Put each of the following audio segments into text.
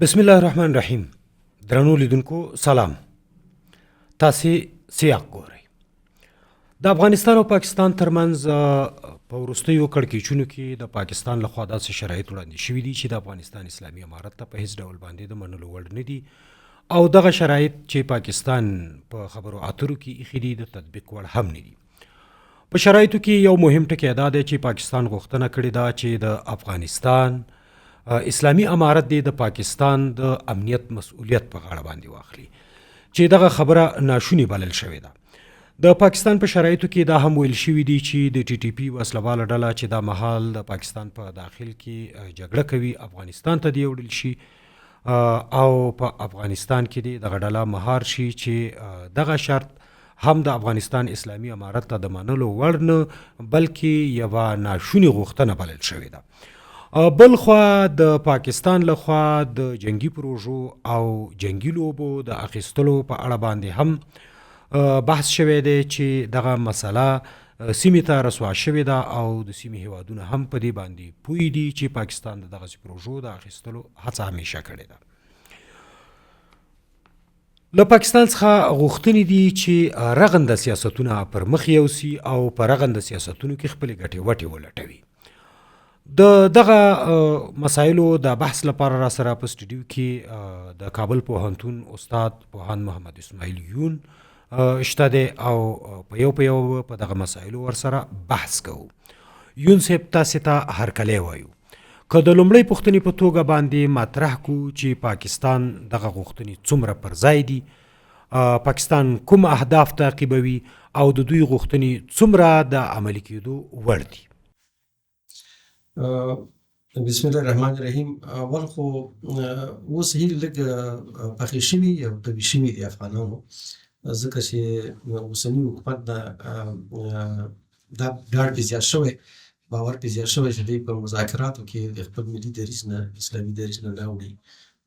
بسم الله الرحمن الرحیم. درنو لیدونکو سلام. تاسې سیاق ګورئ. د افغانستان او پاکستان ترمنځ په وروستیو کړکېچونو کې د پاکستان لخوا داسې شرایط وړاندې شوي دي چې د افغانستان اسلامي امارت ته په هیڅ ډول باندې د منلو وړ نه دي او دغه شرایط چې پاکستان په خبرو اترو کې ایښي دي د تطبیق وړ هم نه دي. په شرایطو کې یو مهم ټکی دا دی چې پاکستان غوښتنه کړې ده چې د افغانستان اسلامي امارت دی د پاکستان د امنیت مسؤلیت په غاړه باندې واخلي چې دغه خبره ناشونی بلل شوې ده. د پاکستان په شرایطو کې دا هم ویل شوي دي چې د ټي ټي پی وسلواله ډله چې دا مهال د پاکستان په داخل کې جګړه کوي افغانستان ته دی وړل شي او په افغانستان کې دی دغه ډله مهار شي چې دغه شرط هم د افغانستان اسلامي امارت ته د منلو وړ نه بلکې یوه ناشونی غوښتنه بلل شوې ده. بل خوا د پاکستان لخوا د جنگي پروژو او جنگي لوبو د اخیستلو په اړه باندې هم بحث شوی دی چې دغه مسله سیمې ته رسوا شوې ده او د سیمې هیوادونه هم په دې باندې پوه دي چې پاکستان د دغسې پروژو د اخیستلو هڅه همیشه کړې ده. له پاکستان څخه غوښتنې دي چې رغنده سیاستونه پر مخ یوسي او په رغنده سیاستونو کې خپلې ګټې وټې ولټوي. د دغه مسایلو د بحث لپاره را سره په سټوډیو کې د کابل پوهنتون استاد پوهاند محمد اسماعیل یون شته دی او په یو په دغه مسایلو ورسره بحث کوو. یون صاحب تاسې ته هرکلی وایو. که د لومړۍ پوښتنې په توګه باندې مطرح کو چې پاکستان دغه غوښتنې څومره پر ځای دي، پاکستان کوم اهداف تعقیبوي او د دوی غوښتنې څومره د عملي کېدو وړ دي؟ بسم الله الرحمن الرحیم. اول خو اوس هیلې لږ پخې شوي او قوي شوي دي افغانانو، ځکه چې اوسني حکومت دا ډاډ پرې زیات شوی، باور پرې زیات شوی چې دوی په مذاکراتو کې د خپل ملي دریځ نه اسلامي دریځ نه راوړي.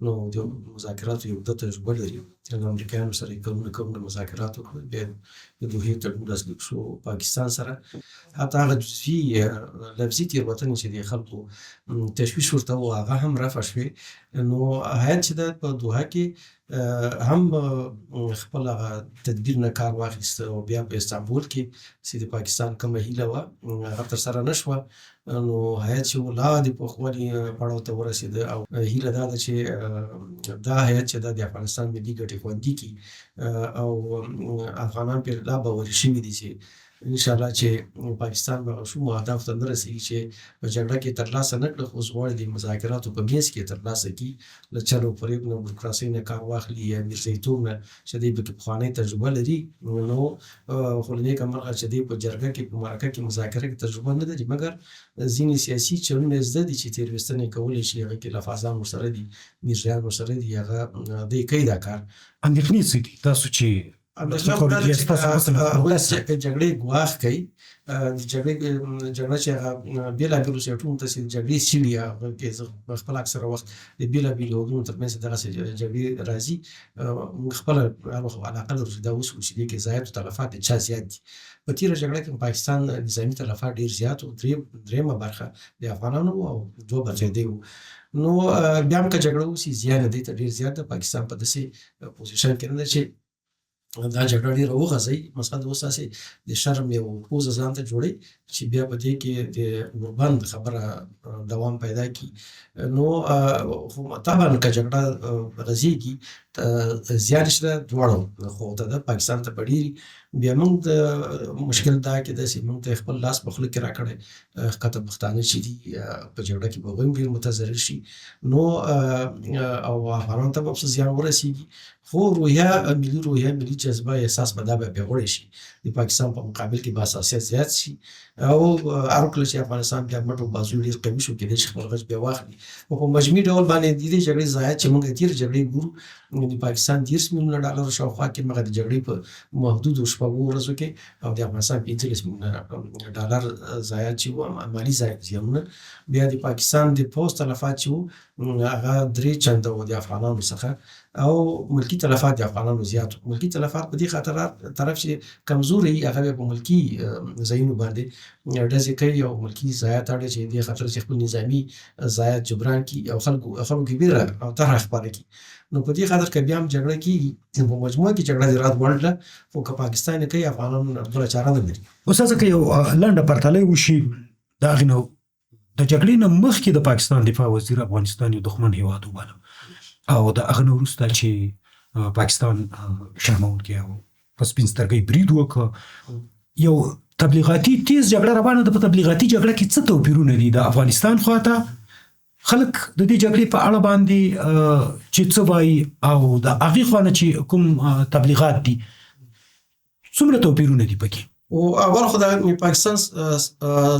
نو د مذاکراتو یو ده تجربه لري. د امریکایانو سره یې کلونه مذاکرات وکړل، بیا د دوحې تړون لاسلیک شو پاکستان سره. حتی هغه جزوي لفظي تېروتنې چې د خلکو تشویش ورته و هغه هم رفع شوې. نو هیات چې ده په دوحه کې هم خپل هغه تدبیر نه کار واخیست او بیا په استانبول کې چې د پاکستان کومه هیله وه هغه ترسره نه شوه. نو هیات چې و لا د پوخوالي پړاو ته ورسېده او هیله دا ده چې دا هیات چې ده د افغانستان ملي ګټې خوندي کړي او افغانان پرې لا باوري شوي دي چې انشاءالله چې پاکستان به شومو اهدافو ته نه رسېږي چې په جګړه کې ترلاسه نه کړه، خو اوس غواړي د مذاکراتو په میز کې ترلاسه کړي، له چل و فریب نه بروکراسۍ نه کار واخلي یا میرزایتوب نه چې دوی پکې پخوانۍ تجربه لري. نو خو له نیکه مرغه چې دوی په جرګه کې په مرکه کې مذاکره کې تجربه نه لري، مګر ځینې سیاسي چلونه یې زده دي چې تېرویستنې کولی شي، هغه کې لفاظان ورسره دي، میرزایان ورسره دي، هغه دوی کوي دا کار. اندېښنې څه دي تاسو چې جګړې ګواښ کوي؟ جګړه چې هغه بېلابېلو سیټونو ته چې جګړې شوي هغه کې زه خپل اکثره وخت د بېلابېلو هېوادونو ترمنځ دغسې جګړې راځي، موږ خپله علاقه لرو چې دا وڅکو چې دې کې ضایعات او تلفات د چا زیات دي. په تېره جګړه کې پاکستان نظامي تلفات ډېر زیات و، درېیمه برخه د افغانانو او 2 برخې دوی وو. نو بیا هم که جګړه وسي زیان یې دوی ته ډېر زیات ده. پاکستان په داسې پوزیشن کې نه ده چې دا جګړه ډېره وغځوي. مثلا اوس هسې د شرم یو پوزه ځان ته جوړوي چې بیا په دې کې د اوربند خبره دوام پیدا کړي. نو خو طبعا که جګړه غځېږي زیان شته دواړو خواو ته ده، پاکستان ته به ډېري. بیا موږ د مشکل دا کېدای سي موږ ته خپل لاس په خوله کې راکړی ښکته پښتانه چې دي په جګړه کې به هغوی هم ډېر متضرر شي. نو او افغانانو ته به څه زیان ورسېږي، خو روحیه ملي روحیه ملي جذبه احساس به دا به پیاوړی شي، د پاکستان په مقابل کې به حساسیت زیات شي او هر کله چې افغانستان بیا مټ او بازو ډېر قوي شو کېدای شي خپل غچ بیا واخلي. او په مجموعي ډول باندې د دې جګړې ضایعات چې موږ تېرې جګړې ګورو، د پاکستان 30 میلیونه ډالر شاوخوا کې مګر د جګړې په محدودو شپږو ورځو کې او د افغانستان 45 میلیونه ډالر ضایعات چې وو، مالي زیانونه. بیا د پاکستان د پوځ تلفات چې وو هغه 3 چنده وو د افغانانو څخه. او ملکی تلفات د افغانانو زیات ملکی تلفات په دې خاطر طرف چې کمزوري هغه په ملکی ځایونو باندې ډزې کوي او ملکی ضایعات اړ چې دې خاطر چې خپل نظامی ضایعات جبران کی او خلکو کې بیره او طرح خبره کی نو په دې خاطر کې بیا هم جګړه کیږي په مجموعه کې جګړه د رات وړله خو که پاکستان کوي افغانانو بله چاره نه لري. استاد که یو لنډه پرتله وشي د هغې نه د جګړې نه مخکې د پاکستان دفاع وزیر افغانستان یو دښمن هېواد وباله او د هغه نه وروسته چې پاکستان شرموونکی او په سپین سترګۍ برید وکړه یو تبلیغاتي تیز جګړه روانه ده. په تبلیغاتي جګړه کې څه توپیرونه دي د افغانستان خواته خلک د دې جګړې په اړه باندې چې څه وایي او د هغې خوا نه چې کوم تبلیغات دي څومره توپیرونه دي پکې؟ او اول خو د پاکستان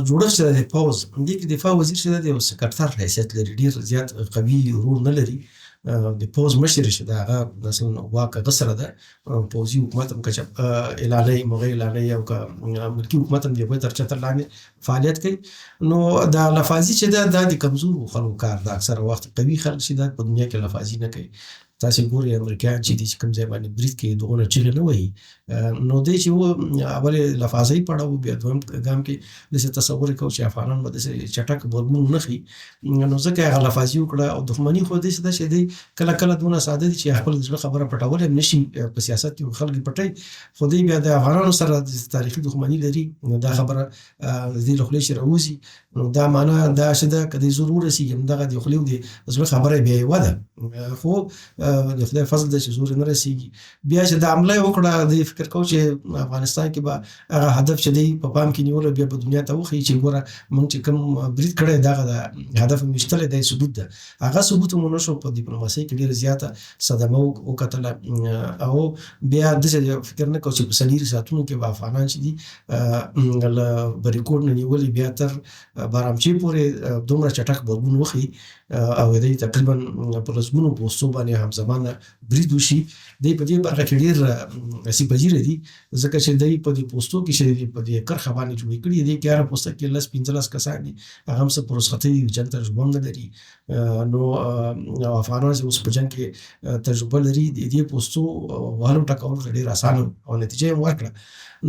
جوړښت چې د پوز دې کې دفاع وزیر چې د یو سکرټر حیثیت لري ډېر زیات قوي رول نه لري د پوز مشر چې دا هغه مثلا واکه غسره ده پوزي حکومت هم کچ اعلاني مغیر اعلاني او ملکی حکومت هم د تر چتر لاندې فعالیت کوي نو دا لفاظي چې دا د کمزور خلکو کار دا اکثر وخت قوي خلک چې دا په دنیا کې لفاظي نه کوي. تاسو ګورئ امریکایان چې د کوم ځای باندې برید کوي دغه چیرې نه وایي نو دی چې و اول لفاظي پړاو بیا دویم ګام کې د تصور کو چې افغانان به د چټک بدلون نه خي نو ځکه هغه لفاظي وکړه او دښمنی خو دې څه چې دی کله کله دونه ساده دي چې خپل ځل خبره پټول هم نشي په سیاست کې خلک پټي خو دې بیا د افغانانو سره د تاریخي دښمنی لري نو دا خبره دې له خلې شي راوځي نو دا معنا دا شته کدي ضرور شي دغه د خلیو دي ځل خبره بیا وده خو د خدای فضل د چې زور نه رسیږي بیا چې د عمله وکړه د فکر کو چې افغانستان کې به هغه هدف چې دی په پام کې نیول بیا په دنیا ته وخی چې ګوره موږ چې کوم برید کړی دغه د هدف مشتل دی ثبوت ده هغه ثبوت مونږ نشو په ډیپلوماسي کې ډیره زیاته صدمه وکړه او بیا د فکر نه کو چې په سلیر ساتونو کې به افغانان چې دي ل بریکوډ نه نیول بیا تر بارامچی پورې دومره چټک بدلون وخی او دې تقریبا په لسګونو پوسټو باندې هم زمانه برید وشي د په دې برخه کې ډیر سپجیر دي ځکه چې د په دې پوسټو کې چې په دې کرخه باندې جوړ کړي دي کې هر پوسټ کې لس 15 کسان دي هغه هم څه پروسخته دي چې تجربه نه لري نو افغانان چې اوس په جنگ کې تجربه لري د دې پوسټو والو ټاکول ډیر اسانه او نتیجه یې ورکړه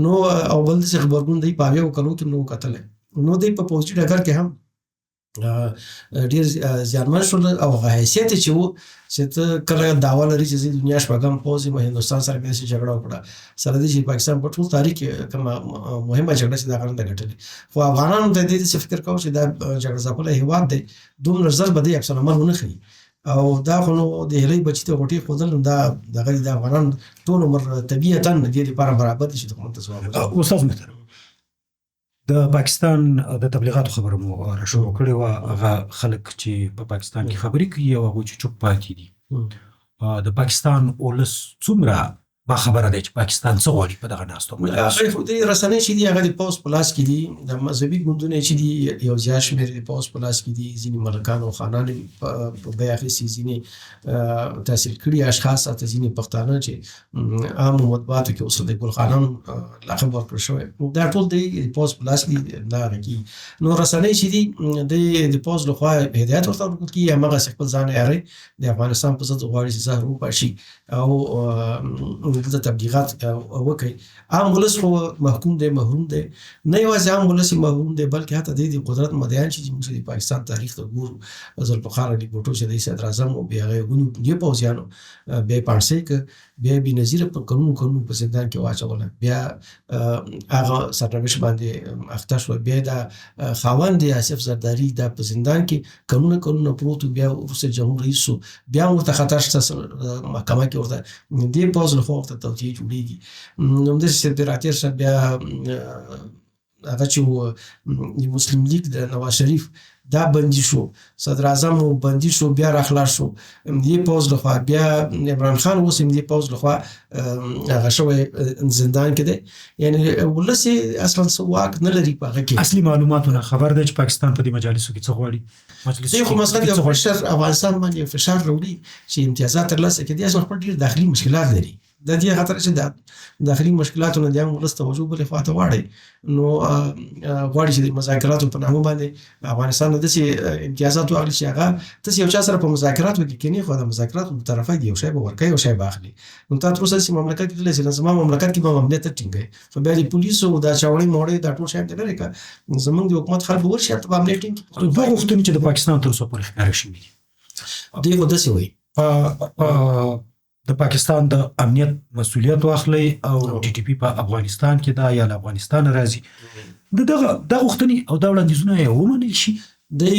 نو او بل څه خبرګون دی پاوی او کلو کې نو قتل نو د په پوسټ ډګر کې هم ډیر زیانمن شول او حیثیت چې وو چې ته کله داوا لري چې دنیا شپږم پوز په هندستان سره به جګړه وکړه سره د پاکستان په ټول تاریخ کې کومه مهمه جګړه چې دا غړند غټلې خو افغانانو د دې فکر کاوه چې دا جګړه ځپل هیواد دی دوم نظر بده اکثر عمل نه خي او دا خو نو د هلي بچی ته غټي خودل دا دغه د افغانان ټول عمر طبيعتا د دې لپاره برابر دي چې کوم تصور استاد محترم د پاکستان د تبلیغاتو خبره مو را شروع کړې وه هغه خلک چې په پاکستان کې خبرې کوي او هغوی چې چوپ پاتې دي د پاکستان ولس څومره با خبره دی چې پاکستان څه غواړي په دغه ناستو هغه خو د رسنۍ چې دي هغه د پوز پلاس کې دي د مذهبي ګوندونه چې دي یو ځای شمېر د پوز پلاس کې دي ځینې ملکان او خانان په بیه اخیستي ځینې تحصیل کړي اشخاص ته ځینې پښتانه چې عام مطبوعاتو کې اوس د ګل خانان لقب ورکړل شوی دا ټول د پوز پلاس کې دا راکي نو رسنۍ چې دي د پوز لخوا هدایت ورته ورکړل کېږي هماغسې خپل ځان یاري د افغانستان په ضد غواړي چې زهر وپاشي او د تبلیغات وکړي عام ولس خو محکوم دی محروم دی نه یوازې عام ولس محروم دی بلکې حتی د قدرت مدعیان چې موږ د پاکستان تاریخ ته ګورو ذوالفقار علي بوټو چې د صدر اعظم او بیا غوونی دی پوزیانو بیا پانسي ک بیا بنظیر په قانون په زندان کې واچول بیا هغه سرنوشت باندې اخته شو بیا د خاوند آصف زرداری د په زندان کې قانون پروت بیا روس جمهور رئیس بیا ورته خطر شته محکمه کې ورته دی پوز له وخت توجیه جوړیږي نو د سپیراتیر سره بیا هغه چې د مسلم لیگ د نواز شریف دا بندي شو صدر اعظم بندي شو بیا راخلاص شو دې پوز لخوا بیا عمران خان اوس دې پوز لخوا هغه شوی زندان کې دی یعنی ولسی اصلا سواک نه لري په هغه کې اصلي معلوماتونه خبر ده چې پاکستان په دې مجالسو کې څه غواړي مجلس خو مثلا د فشار افغانستان باندې فشار وروړي چې امتیازات ترلاسه کړي دي اصلا خپل ډیر داخلي مشکلات لري د دې خاطر چې د داخلي مشکلاتو نه د ولس توجه بلې خواته واړوي نو غواړي چې د مذاکراتو په نامه باندې افغانستان داسې امتیازات واخلي چې هغه داسې یو چا سره په مذاکراتو کې کینی خو د مذاکراتو په طرفه دی یو شی به ورکوي یو شی به اخلي نو تا تر اوسه چې مملکت کې دلته چې زما مملکت کې به امنیت ټینګوي خو بیا د پولیسو دا چاوړي موړي دا ټول شی ته لري که زمونږ د حکومت خلک ورشي ته به امنیت ټینګ دوه غوښتنې چې د پاکستان تر اوسه پورې ښکاره شوي دي دوی خو داسې وایي د پاکستان د امنیت مسؤلیت واخلي او ټي ټي پی په افغانستان کې دا یا له افغانستان راځي دغه غوښتنې او دا وړاندیزونه یې ومنل شي دی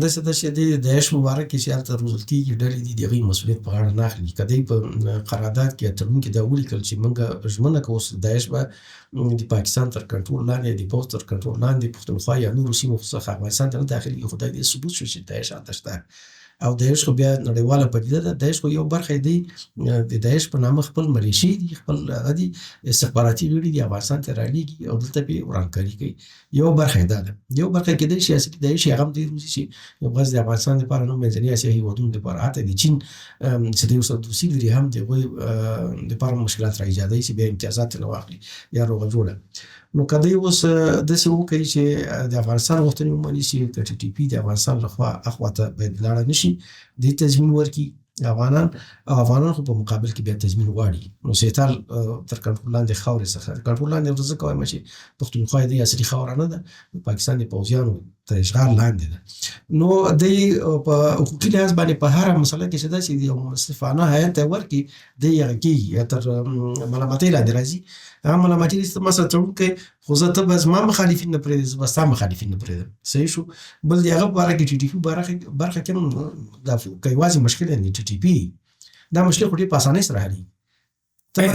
داسې ده چې د داعش مبارک کې چې هلته روزل کېږي ډلې دي د هغوی مسؤلیت په غاړه نه اخلي که دی په قرارداد کې تړون کې دا ولیکل چې موږ ژمنه کوو چې داعش به د پاکستان تر کنټرول لاندې د پوځ تر کنټرول لاندې پښتونخوا یا نورو سیمو څخه افغانستان ته نه داخلېږي خو دا دې ثبوت شو چې داعش هلته شته او داعش خو بیا نړیواله پدیده ده داعش خو یو برخه دی د داعش په نامه خپل ملیشې دي خپل هغه دي استخباراتي غړي دي افغانستان ته رالیږي او دلته پې ورانکاري کوي یو برخه دا ده یو برخه کېدای شي اصلي داعش هغه هم دی روزي چې یو غرض د افغانستان لپاره نو منځني اسیا هېوادونو لپاره حتی د چین چې د یو څه دوسي لري هم د هغوی لپاره مشکلات را ایجادوي چې بیا امتیازات ترې نه واخلي یا روغه جوړه نو که دوی اوس داسې وکړي چې د افغانستان غوښتنې ومني چې د ټي ټي پي د افغانستان لخوا اخوا ته باید لاړه نه شي دې تضمین ورکړي افغانان خو په مقابل کې بیا تضمین غواړي نو سیتال تر کنټرول لاندې خاورې څخه کنټرول لاندې ځکه وایم چې پښتونخوا د اصلي خاوره نه ده د پاکستان د پوځیانو تر اشغال لاندې ده نو دوی په حقوقي لحاظ باندې په هره مسله کې چې دا چې یو منصفانه هیات ته ورکړي دی هغه کېږي تر ملامتۍ لاندې راځي هغه ملامتي مثلا تړون کوي خو زه ته به زما مخالفین نه پرېږدم زه به ستا مخالفین نه پرېږدم صحیح شو بل د هغه په باره کې ټي ټي پي برخه کې هم دا که یوازې مشکل دی ټي ټي پي دا مشکل خو ډېر په اسانۍ سره حلېږي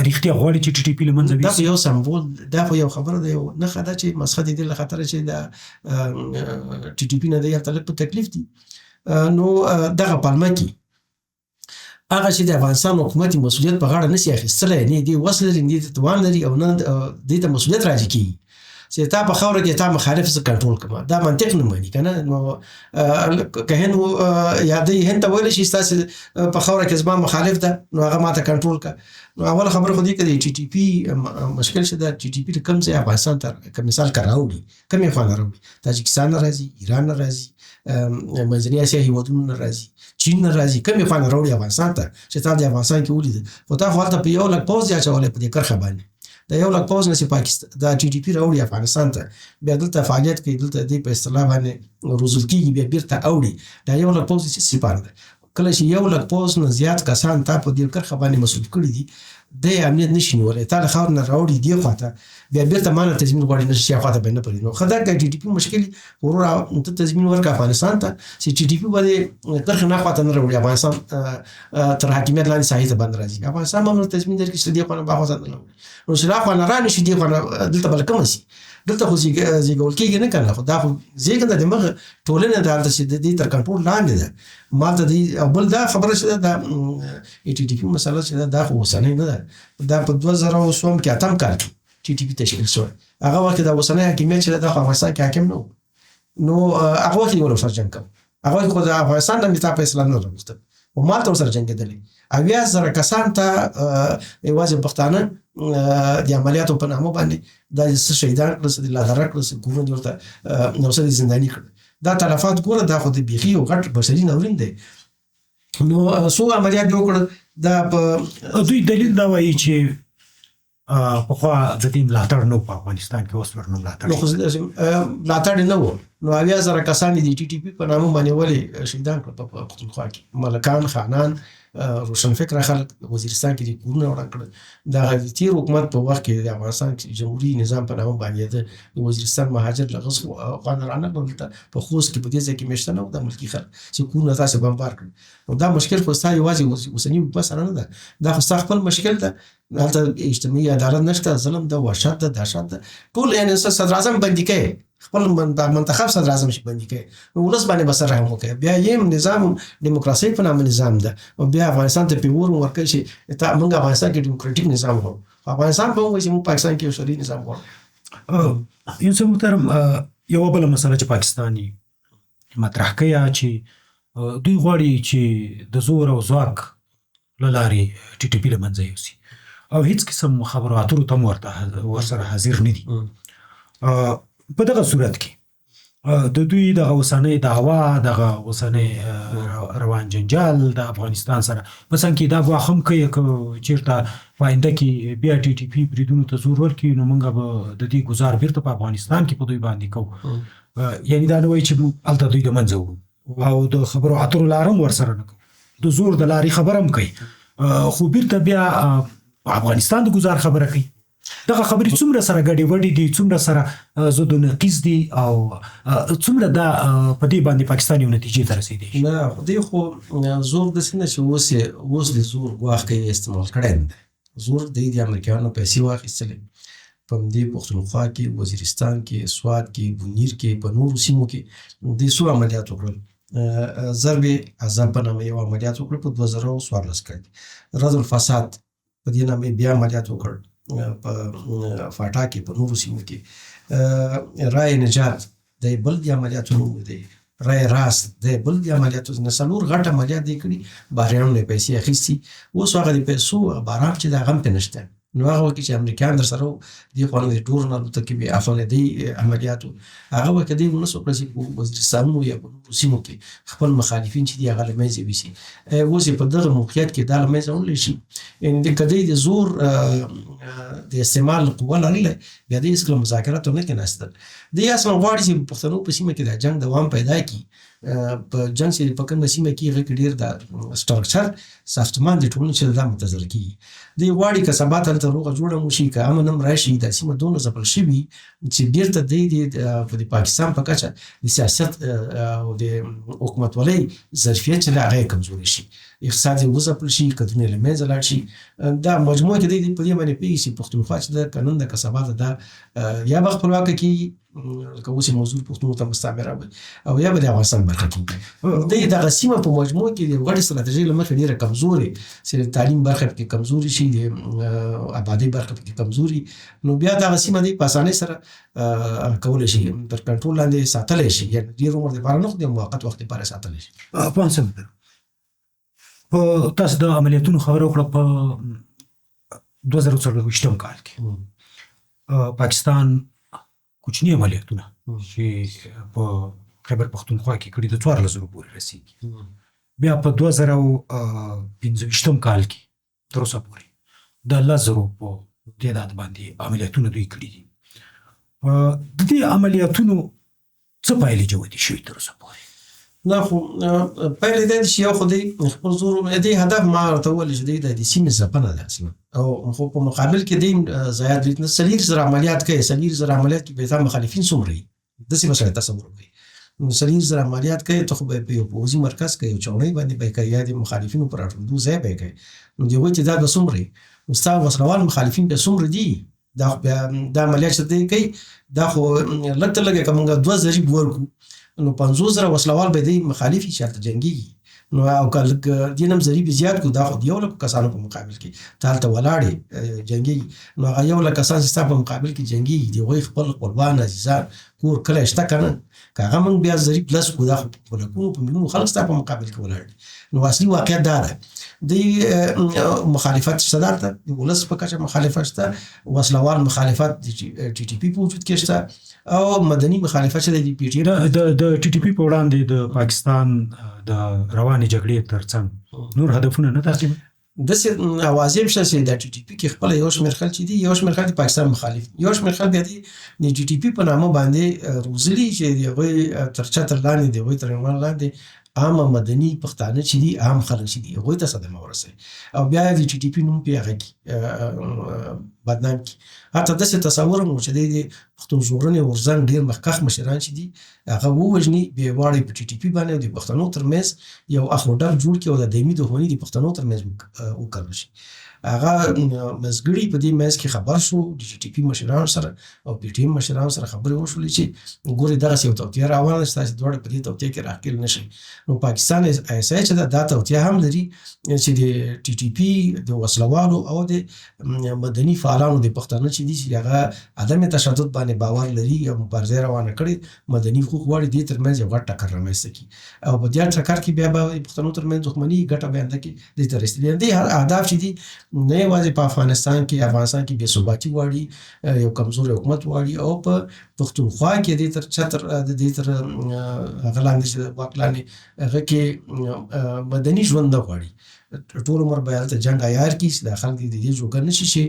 رښتیا غواړي چې ټي ټي پي له منځه دا خو یو سمبول دا خو یو خبره ده یو نښه ده چې مسخه د دې له خطره چې د ټي ټي پي نه دی هلته لږ په تکلیف دي نو دغه پلمه کې هغه چې د افغانستان حکومت مسؤلیت په غاړه نشي اخیستلی نه دې وس لري نه دې توان لري او نه دې ته مسؤلیت راجع کېږي چې تا په خاوره کې تا مخالف څه کنټرول کړه دا منطق نه مانی کنه نو که هند یا دی هند ته ویل شي تاسو په خاوره کې زما مخالف ده نو هغه ماته کنټرول کړه نو اول خبره خو دې کړي ټي ټي پی مشکل شه دا ټي ټي پی کوم ځای افغانستان ته کوم مثال کراوړي کوم یې خو نه راوړي تاجکستان راځي ایران راځي منځني اسیا هیوادونه راځي چین راځي کوم یې خو نه راوړي افغانستان ته چې تا د افغانستان کې ولید خو تا خو هلته په یو لک پوځ اچولی په دې کرښه باندې د یو لک پوځ نه چې پاکستان دا ټي ټي پي راوړي افغانستان ته بیا دلته فعالیت کوي دلته دې په اصطلاح باندې روزل کېږي بیا بیرته اوړي دا یو لک پوځ چې سپاره ده کله چې یو لک پوځ نه زیات کسان تا په دې کرښه باندې مسؤل کړي دي د امنیت نشي نیولی تا له خاورې نه راوړي دې خواته بیا بیرته ما نه تضمین غواړي نه شي خواته به نه پرېږدي نو ښه دا که ټي ټي پي مشکل ورور ته تضمین ورکړه افغانستان ته چې ټي ټي پي به د کرښې نه خواته نه راوړي افغانستان تر حاکمیت لاندې ساحې ته باندې راځي افغانستان به هم تضمین درکړي چې دې خوا نه به خواته نه راوړي نو چې دا خوا نه را نه شي دې خوا نه دلته به له کومه شي دلته خو زیږول کېږي نه که نه خو دا خو زیږنده د مغه ټولنه ده هلته چې د دې تر کنټرول لاندې ده مالته دی او بل دا خبره چې ده د ټي ټي پي مسله چې ده دا خو اوسنۍ نه ده دا په 2008 کال کې ټي ټي پي تشکیل شوی هغه وخت د اوسنۍ حاکمیت چې ده خو افغانستان کې حاکم نه و نو هغه وخت یې ولو سره جنګ کوو هغه وخت خو د افغانستان نه مې تا په اسلام نه راوستل او مالته ورسره جنګېدلې 80,000 کسان ته یوازې پښتانه د عملیاتو په نامه باندې دا څه شهیدان کړل د لادرک کړل کورونه دې ورته نو څه زنداني کړل دا تلفات ګوره دا خو د بیخي یو غټ بشري ناورین دی نو څو عملیات یې وکړل دا په دوی دلیل دا وایي چې پخوا د دې ملاتړ نه په افغانستان کې اوس ورنه ملاتړ نه و نو 80,000 کسان د ټي ټي پي په نامه باندې ولې شهیدان کړل په پښتونخوا کې ملکان خانان روشنفکره خلک وزیرستان کې د کورونه وران کړل د تیر حکومت په وخت کې د افغانستان جمهوري نظام په نامه باندې د وزیرستان مهاجر له غصب افغان رانه دلته په خوست کې په دې ځای کې مېشته نه و د ملکي خلک چې کورونه تاسې بمبار کړل نو دا مشکل خو ستا یوازې اوسني حکومت سره نه ده دا خو ستا خپل مشکل ده هلته اجتماعي عدالت نشته ظلم ده وحشت ده دهشت ده ټول یعنې صدر اعظم بندي کوي خپل منتخب صدر اعظم شي بندي کوي نو ولس باندې به سره رحم وکړي بیا یې نظام دیموکراسي په نامه نظام ده او بیا افغانستان ته پې ور ورکړي چې موږ افغانستان کې دیموکراتیک نظام غواړو افغانستان به وایي چې موږ پاکستان کې یو شرعي نظام غواړو یوسف محترم یوه بله مسله چې پاکستاني مطرح کوي چې دوی غواړي چې د زور او ځواک له لارې ټي ټي پي له منځه یوسي او هیڅ قسم خبرو اترو ته هم ورسره حاضر نه دي. په دغه صورت کې د دوی دغه اوسنۍ دعوا، دغه اوسنۍ روان جنجال د افغانستان سره مثلا کې دا ګواښ هم کوي که چېرته په آینده کې بیا ټي ټي پي بریدونو ته زور ورکړي نو موږ به د دې ګزار بیرته په افغانستان کې په دوی باندې کوو. یعنې دا نه وایي چې موږ هلته دوی د منځه وړو او د خبرو اترو لاره هم ورسره نه کوو، د زور د لارې خبره هم کوي خو بیرته بیا افغانستان د ګزار خبره کوي. دغه خبرې څومره سره ګډې وډې دي، څومره سره ضد و نقیض دي او څومره دا په دې باندې پاکستان یو نتیجې ته رسېدی شي؟ نه خدای خو زور داسې نه چې اوس د زور ګواښ کوي استعمال کړی نه دی. زور د امریکایانو پیسې واخیستلې په همدې پښتونخوا کې، وزیرستان کې، سوات کې، بونیر کې، په نورو سیمو کې د څو عملیات وکړل. ضرب عذاب په نامه یو عملیات وکړل په 2014 کې. رد الفساد په دې نامه بیا عملیات وکړ په فاټا کې، په نورو سیمو کې. رای نجات د بل د عملیاتو نوم دی، رای راست د بل د عملیاتو نه څلور غټ عملیات دی کړي، بهرنیانو نه پیسې اخیستي. اوس هغه د پیسو باران چې د هغه هم پرې نشته. نو هغه وکړي چې امریکایان در سره دې خوا نه د ډرون الوتکې وي، افغان دی عملیاتو هغه وکړي دی ونه څوک رسي په وزیرستانونو یا په نورو سیمو کې خپل مخالفین چې دي هغه له منځه یوسي. اوس یې په دغه موقعیت کې دا له منځه وړلی شي. یعنې که دی د زور د استعمال قوه لرله بیا دی هېڅکله مذاکراتو نه کېناستل. دی اصلا غواړي چې په پښتنو په سیمه کې د جنګ دوام پیدا کړي. په جنګ چې په کومه سیمه کې هغه کې ډېر د سټرکچر ساختمان د ټولنې چې دا منتظر کېږي. دی غواړي که سبا ته هلته روغه جوړه هم وشي، که امن هم راشي، دا سیمه دومره ځپل شوي چې بېرته دی د پاکستان په کچه د سیاست او د حکومتولۍ ظرفیت چې دی هغه یې کمزوري شي، اقتصاد یې وځپل شي، کدرونه یې له منځه لاړ شي. دا مجموعه کې دی په دې باندې پوهېږي چې پښتونخوا چې ده که نن ده که سبا ده دا یا به خپلواکه کېږي لکه اوس یې موضوع پښتنو ته مستعمره وي او یا به د افغانستان برخه کېږي. دی دغه سیمه په مجموع کې د غټې ستراتیژۍ له مخې ډېره کمزورې، چې د تعلیم برخه پکې کمزوري شي، د آبادۍ برخه پکې کمزوري، نو بیا دغه سیمه دی په اسانۍ سره کولی شي تر کنټرول لاندې ساتلی شي. یعنې ډېر عمر دپاره نه خو د موقت وخت دپاره ساتلی شي. په تاسو د عملیاتونو خبره وکړه په 2024 کال کې پاکستان کوچني عملیاتونه چې په خیبر پښتونخوا کې کړي د 14,000 پورې رسېږي. بیا په 2025 کال کې تر اوسه پورې د 10,000 په تعداد باندې عملیاتونه دوی کړي دي. د دې عملیاتونو څه پایلې جوتې شوي تر اوسه پورې؟ نه خو پایلې دا دي چې یو خو دی خپل زور دې هدف ما ورته وویل چې دی د سیمې ځپنه ده اصلا، او خو په مقابل کې دی زیات برید نه 4,000 عملیات کوي. 4,000 عملیات کې به مخالفین څومره وي داسې به سړی تصور کوي. 4,000 عملیات کوي ته خو به په یو پوځي مرکز کې یو چوڼۍ باندې به کوي یا د مخالفینو پر راټولېدو ځای به یې کوي. نو د هغوی تعداد به څومره وي؟ نو ستا وسلوال مخالفین به څومره دي؟ دا عملیات چې دی کوي دا خو لږ تر لږه که موږ 2 ضریب ورکړو نو 50,000 وسلوال به دی مخالف شي هلته جنګېږي. نو او که لږ دې نه هم ضریب زیات کړو دا خو د 100,000 کسانو په مقابل کې ته هلته ولاړې جنګېږي. نو هغه 100,000 کسان چې ستا په مقابل کې جنګېږي د هغوی خپل خپلوان عزیزان کور کلی شته که نه؟ که هغه موږ بیا ضریب لس کړو دا خو په لکونو په میلیونو خلک ستا په مقابل کې ولاړ دي. نو اصلي واقعیت دا ده د مخالفت شته، دلته د ولس په کچه مخالفت شته، وسلوال مخالفت د ټي ټي پي په وجود کې شته، او مدني مخالفت چې د پی ټي د ټي ټي پي په وړاندې د پاکستان د روانې جګړې ترڅنګ نور هدفونه نه تعقیبوي. داسې اوازې هم شته چې د ټي ټي پي کې خپله یو شمېر خلک چې دي، یو شمېر خلک د پاکستان مخالف، یو شمېر خلک بیا د ټي ټي پي په نامه باندې روزلي چې د هغوی تر چتر لاندې د هغوی تر عنوان لاندې عامه مدني پښتانه چې دي، عام خلک چې دي هغوی ته صدمه ورسوي او بیا د ټي ټي پي نوم پې هغه کړي بدنام کړي. حتی داسې تصور هم و چې د پښتون ژغورنې غورځنګ ډېر مخکښ مشران چې دي هغه ووژني، بیا یې واړوي په ټي ټي پي باندې او د پښتنو تر منځ یو اخ و ډب جوړ کړي او د دایمي دښمني د پښتنو تر منځ وکړل شي. هغه مزګړي په دې منځ کې خبر شو د جي ټي پي مشرانو سره او پی ټي ایم مشرانو سره خبرې وشولې چې ګوري دغسې یو توطیه روانه چې تاسې دواړه په دې توطیه کې راښکېل نه شئ. نو پاکستان ایس آی چې دا توطیه هم لري چې د ټي ټي پي د وسلوالو او د مدني فعالانو د پښتانه چې دي چې هغه عدم تشدد باندې باور لري او مبارزه روانه کړې مدني حقوق غواړي دې ترمنځ یو غټ ټکر رامنځته کړي او په دې ټکر کې بیا به د پښتنو ترمنځ دښمني ګټه بیانده کړي دې ته رسېدلي دي. هر اهداف چې دي نه یوازې په افغانستان کې بې ثباتي غواړي یو کمزوری حکومت غواړي او په پښتونخوا کې دې تر چتر دې تر هغه لاندې چې واک لاندې هغه کې مدني ژوند نه غواړي. ټول عمر به هلته جنګ عیار کړي چې دا خلک د دې جوګه نه شي چې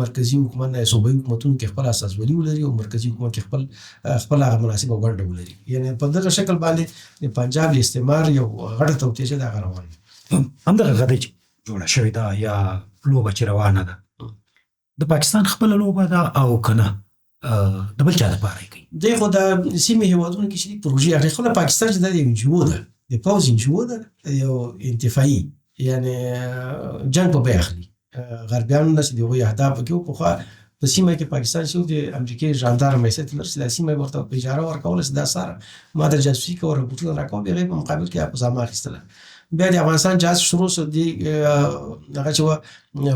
مرکزي حکومت نه صوبایي حکومتونو کې خپل اساسولي ولري او مرکزي حکومت کې خپل هغه مناسبه ونډه ولري. یعنې په دغه شکل باندې د پنجاب د استعمار یو غټه توطیه چې دغه روانه همدغه غدۍ چې جوړه شوې ده یا لوبه چې روانه ده د پاکستان خپله لوبه ده او که نه د بل چا دپاره یې کوي؟ دی خو د سیمې هېوادونو کې چې دي پروژې اخلي. خپله پاکستان چې دا د NGO ده د پوځ NGO ده یو انتفاعي یعنې جنګ په بیه اخلي غربیانو نه چې د هغوی اهدافو کې پخوا په سیمه کې پاکستان چې د امریکې ژاندارم حیثیت لري چې دا سیمه یې ورته په اجاره ورکوله چې دا ساره ما ته جاسوسي کوه رپوټونه راکوه بیا هغې په مقابل کې اقدام اخیستله. بیا د افغانستان جاسوس شروع شو د هغه چې وه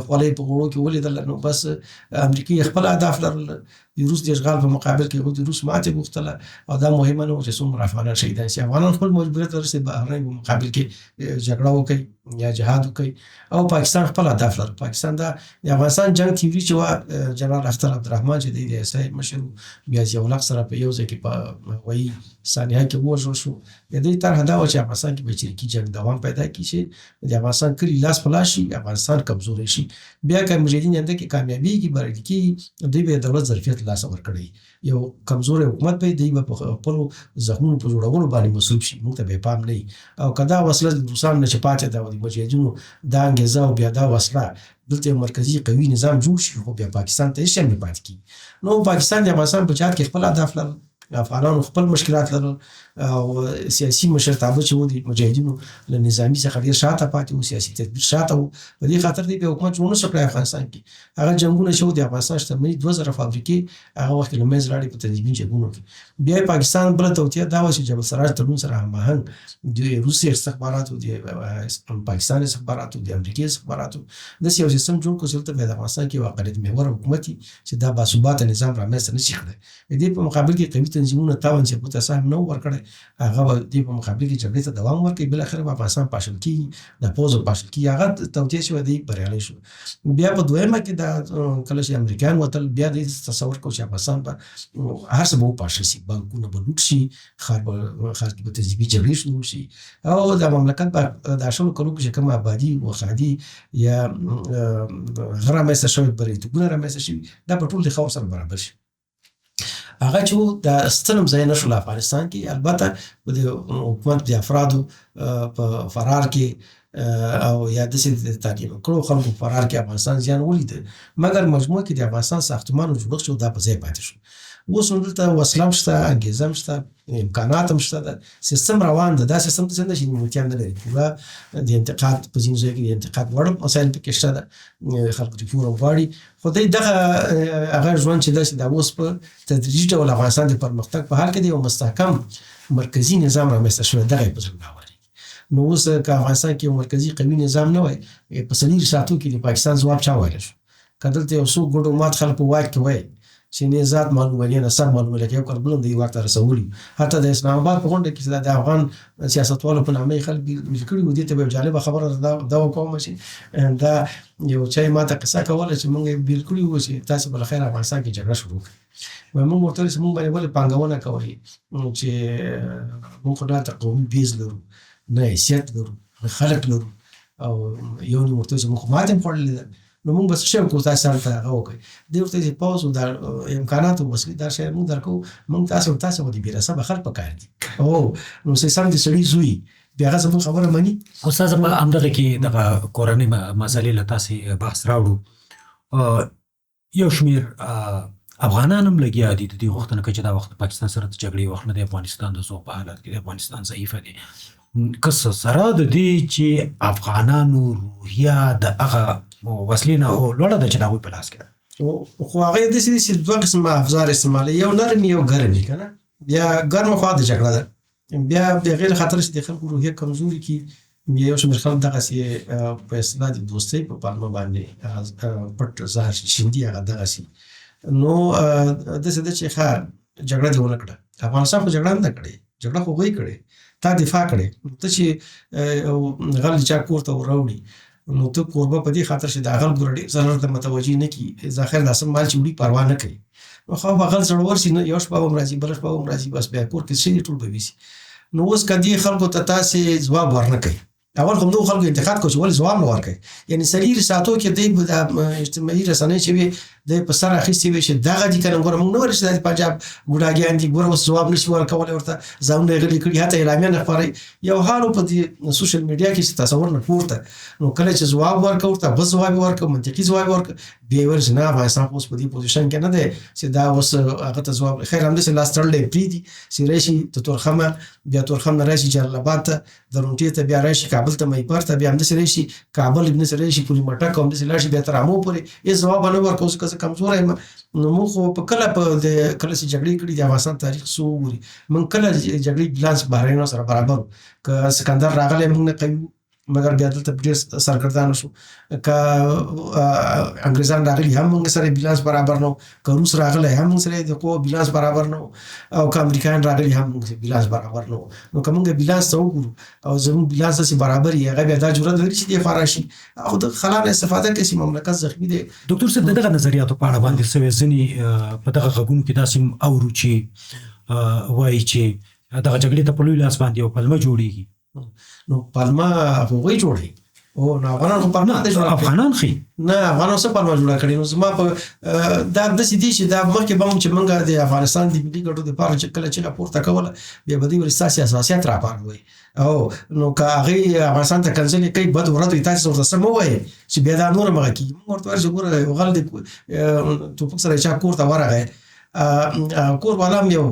خولۍ په غوړو کې ولیدله نو بس امریکې خپل اهداف لرل د روس د اشغال په مقابل کې هغوی د روس ماتې غوښتله او دا مهمه نه وه چې څومره افغانان شهیدان شي. افغانان خپل مجبوریت لري چې بهرنۍ په مقابل کې جګړه وکړي یا جهاد وکړي او پاکستان خپل اهداف لري. پاکستان دا د افغانستان جنګ تیوري چې وه جنرال اختر عبدالرحمن چې دی د ایس آی مشر بیا ضیاءالحق سره په یو ځای کې په هوایي سانحه کې ووژل شو. د دې طرحه دا وه چې افغانستان کې به چریکي جنګ دوام پیدا کړي چې د افغانستان کلي لاس په لاس شي افغانستان کمزوری شي. بیا که مجاهدین ینده کې کامیابېږي بریالي کېږي دوی به د دولت ظرفیت له لاسه ورکړی یو کمزوری حکومت به دوی به په خپلو زخمونو په جوړولو باندې مصروف شي موږ ته به یې پام نه وي. او که دا وسله د روسانو نه چې پاتې ده او د مجاهدینو دا انګېزه او بیا دا وسله دلته یو مرکزي قوي نظام جوړ شي خو بیا پاکستان ته هېڅ شی هم نه پاتې کېږي. نو پاکستان د افغانستان په جهاد کې خپل اهداف لرل افغانانو خپل مشکلات لرل او سیاسي مشرتابه چې و د مجاهدینو له نظامي څخه ډېر شاته پاتې و سیاسي تدبیر شاته و په دې خاطر دی بیا حکومت جوړ نه شو کړی افغانستان کې هغه جنګونه چې و د افغانستان شتمني 2000 فابریکې هغه وخت کې له منځه لاړې په تنظیمي جنګونو کې. بیا پاکستان بله توطیه دا وه چې جبل سراج تړون سره هماهنګ د روسي استخباراتو د پاکستان استخباراتو د امریکې استخباراتو داسې یو سیستم جوړ کړو چې دلته بیا د افغانستان کې یو اقلیت محور حکومت وي چې دا باثباته نظام رامنځته نه شي کړی. د دې په مقابل کې قوي تنظیمونه تاوان چې ابو تسام نه ورکړی هغه به دې په مقابل کې جګړې ته دوام ورکړي بالاخره به افغانستان پاشل کېږي د پوځ پاشل کېږي هغه توطیه شوه دی بریالی شو. بیا په دویمه کې دا کله چې امریکایان وتل بیا دې تصور کوو چې افغانستان به هر څه به وپاشل شي بانکونه به لوټ شي ښار کې به تنظیمي جګړې شروع شي او د مملکت به د شلو کلو کې چې کوم آبادي و ښادي یا هغه رامنځته شوي بریتوبونه رامنځته شوي دا به ټول د خاورو سره برابر شي. هغه چې د ستنم ځای نه شو له افغانستان کې البته د حکومت د افرادو په فرار کې او یا داسې د تعلیم کړو خلکو په فرار کې افغانستان زیان ولید مګر مجموع کې د افغانستان ساختمانو جوړښت شو دا په ځای پاتې شو. اوس نو دلته وسله هم شته انګېزه هم شته امکانات هم شته د سیستم روان ده دا سیستم ته څنګه چې نیمګړتیا نه لري پوره د انتقاد په ځینو ځایو کې د انتقاد وړ مسایل پکې شته ده خلکو ته پوره غواړي خو دوی دغه هغه ژوند چې داسې دا اوس په تدریجي ډول افغانستان د پرمختګ په حال کې د یو مستحکم مرکزي نظام رامنځته شوی دغه یې په زړه باوري. نو اوس که افغانستان کې یو مرکزي قوي نظام نه وای په 40 ساعتو کې د پاکستان ځواب چا ویلی شو که دلته یو څوک ګوډو مات خلک په واک کې وای چې نه ذات معلومه نه سب معلومه لکه یو کار بلم دی واک ته رسولي حتی د اسلام آباد په غونډه کې د افغان سیاستوالو په نامه خلک بیل کړي و دي ته به جالب خبره دا وکوم چې دا یو چای ماته قصه کوله چې موږ بیل کړي و چې تاسو بل خیر افغانستان کې جګړه شروع کړه و موږ ورته موږ باندې ولې پانګونه کوي چې موږ خو دا قومي بیز لرو نه حیثیت لرو خلک لرو او یو نو ورته موږ ماته خوړلې نو موږ بس شم کو تاسو ته هغه وکړي دی ورته چې پاوز د امکاناتو وسیله دا شی موږ درکو موږ تاسو ودی بیرسه به خلک پکار دي او نو سې سم دي سړي زوی بیا هغه زموږ خبره مانی استاد ما همدغه کې دغه کورنۍ مسلې له تاسې بحث راوړو یو شمیر افغانان هم لګیا دي د دې غوښتنه کوي چې دا وخت پاکستان سره د جګړې وخت نه د افغانستان د ذوق په حالت کې د افغانستان ضعیفه دی که سره د دې چې افغانانو روحیه د هغه وسلې نه لوړه ده چې د هغوی په لاس کې ده. خو هغه داسې چې دوه قسمه افزار استعمالوي، یو نرم یو ګرم که نه. بیا ګرمه خوا د جګړه ده، بیا بغیر خطر چې د خلکو روحیه کمزوري کي، بیا یو شمېر خلک دغسې په اصطلاح د دوستۍ په پلمه باندې پټ زهر شیندي، هغه دغسې. نو داسې ده چې ښه جګړه دې ونه کړه. افغانستان خو جګړه نه ده کړې، جګړه خو هغوی کړې، تا دفاع کړې. ته چې غل د چا کور ته وراوړي، نو ته کوربه په دې خاطر چې د هغه ګوره ډېر ضرر ته متوجه نه کړي، ظاهر د اسم مال چې وړي پروا نه کوي. نو خو هغه زړور شي، نه یو شپه به هم راځي، بله شپه به هم راځي، بس بیا کور کې څه ټول به ویسي. نو اوس که دې خلکو ته تاسې ځواب ورنه کوي، اول خو همدغو خلکو انتقاد کوو چې ولې ځواب نه ورکوي. یعنې څلېرو ساعتو کې دی د اجتماعي رسنۍ چې وي دی په سر اخیستې وي چې دغه دي که نه. ګوره موږ نه وایو چې دا د پنجاب ګوډاګیان دي، ګوره اوس ځواب نه شي ورکولی، ورته ځانونه یې غلي کړي، حتی اعلامیه نه خپروي. یو حال په دې سوشل میډیا کې چې تصور نه پورته. نو کله چې ځواب ورکړه ورته بل ځواب یې ورکړه، منطقي ځواب یې ورکړه، بیا یې ویل چې نه افغانستان خو اوس په دې پوزیشن کې نه دی چې دا اوس هغه ته ځواب. خیر همداسې لاس تړلی یې پرېږدي چې راشي د تورخمه، بیا تورخم نه راشي جلال آباد ته، درونټې ته، بیا راشي کابل ته، مهیپر ته، بیا همداسې راشي کابل، همداسې راشي پولي مټک، همداسې لاړ شي بیا تر امو پورې. هېڅ ځواب به نه ورکوو. اوس که زه کمزوری یم، نو موږ خو په کله کله چې جګړې کړي د افغانستان تاریخ څو وګوري، موږ کله جګړې بیلانس بحرینو سره برابر وو. که سکندر راغلی موږ نه قوي وو، مګر بیا دلته ډېر سرګردانه شو. که انګریزان راغلي هم موږ سره بیلانس برابر نه وو، که روس راغلی هم موږ سره د قوو بیلانس برابر نه وو، او که امریکایان راغلي هم موږ سره بیلانس برابر نه وو. نو که موږ بیلانس ته وګورو او زموږ بیلانس داسې برابر وي، هغه بیا دا جرأت لري چې دې خوا راشي او د خلا نه استفاده کوي چې مملکت زخمي دی. ډاکټر صاحب، د دغه نظریاتو په اړه باندې څه ځینې په دغه غږونو کې داسې هم اورو چې وایي چې دغه جګړې ته په لوی لاس باندې یو پلمه جوړېږي. نو پلمه هغوی جوړوي، او نه افغانان خو پلمه نه جوړه کړې. افغانان ښي نه، افغانان څه پلمه جوړه کړې. نو زما په دا داسې دي چې دا مخکې به هم چې موږ د افغانستان د ملي ګټو دپاره چې کله چغه پورته کوله، بیا به دوی ویل ستاسې اساسیات راپاروئ. او نو که هغې افغانستان ته کنځلې کوي، بد ورځ وي، تاسې ورته څه مه وایئ چې بیا دا نور مغه کېږي. موږ ورته وایو چې ګوره یو غل دی ټوپک سره چا کور ته ورغی، کور والا هم یو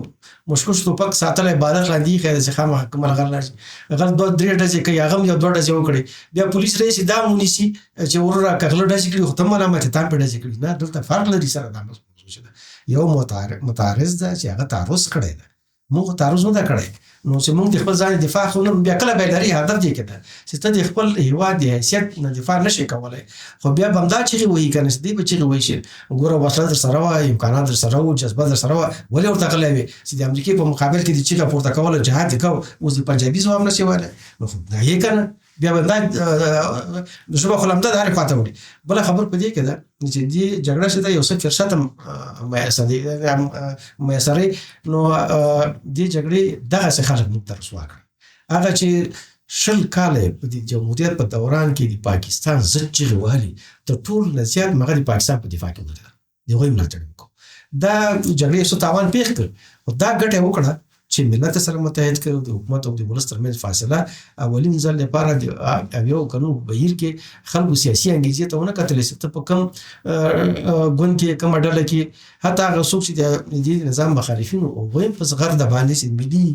مشکوش ټوپک ساتلی بالغ لاندې ایښی دی چې خامخا کومه غل لاړ شي. غل 2-3 ډزې کوي، هغه هم یو 2 ډزې وکړي، بیا پولیس راشي دا ونیسي چې وروره که غله ډزې کړي خو ته ملامت یې، تا هم پرې ډزې کړي. نه، دلته فرق لري سره. دا موضوع چې ده یو متعارض ده چې هغه تعرض کړی ده، موږ تعرض نه ده کړی. نو چې موږ د خپل ځان دفاع خو نه، بیا کله بیداري هدف دی که ده چې ته د خپل هېواد د حیثیت نه دفاع نه شې کولی، خو بیا به همدا چغې وهي که نه چې دوی به چغې وهي چې ګوره وسله در سره وه، امکانات در سره وو، جذبه در سره وه، ولې ورته غلی وې چې د امریکې په مقابل کې د چغه پورته کول او جهاد دې کوو، اوس د پنجابي ځواب نه شي ویلی. نو خو دا یې که نه، بیا به دا ژبه خو لمده د هرې خوا ته وړي. بله خبر په دې کې ده چې دې جګړه چې ده یو څه فرصت هم میسروي. نو دې جګړې دغسې خلک موږ ته رسوا کړه. هغه چې 20 کاله په دې جمهوریت په دوران کې د پاکستان ضد چغې وهلې، تر ټولو نه زیات مغه د پاکستان په دفاع کې ودرېده، د هغوی ملاتړ یې وکړو. دا جګړې څه تاوان پېښ کړ، خو دا ګټه یې وکړه چې ملت سره متحد کړ. د حکومت او د ولس ترمنځ فاصله اولین ځل لپاره د اویو قانون بهیر کې خلکو سیاسي انګیزې ته ونه کتلې چې ته په کوم ګوند کې کومه ډله کې، حتی هغه څوک چې د دې نظام مخالفین وو هغوی هم په زغرده باندې چې ملي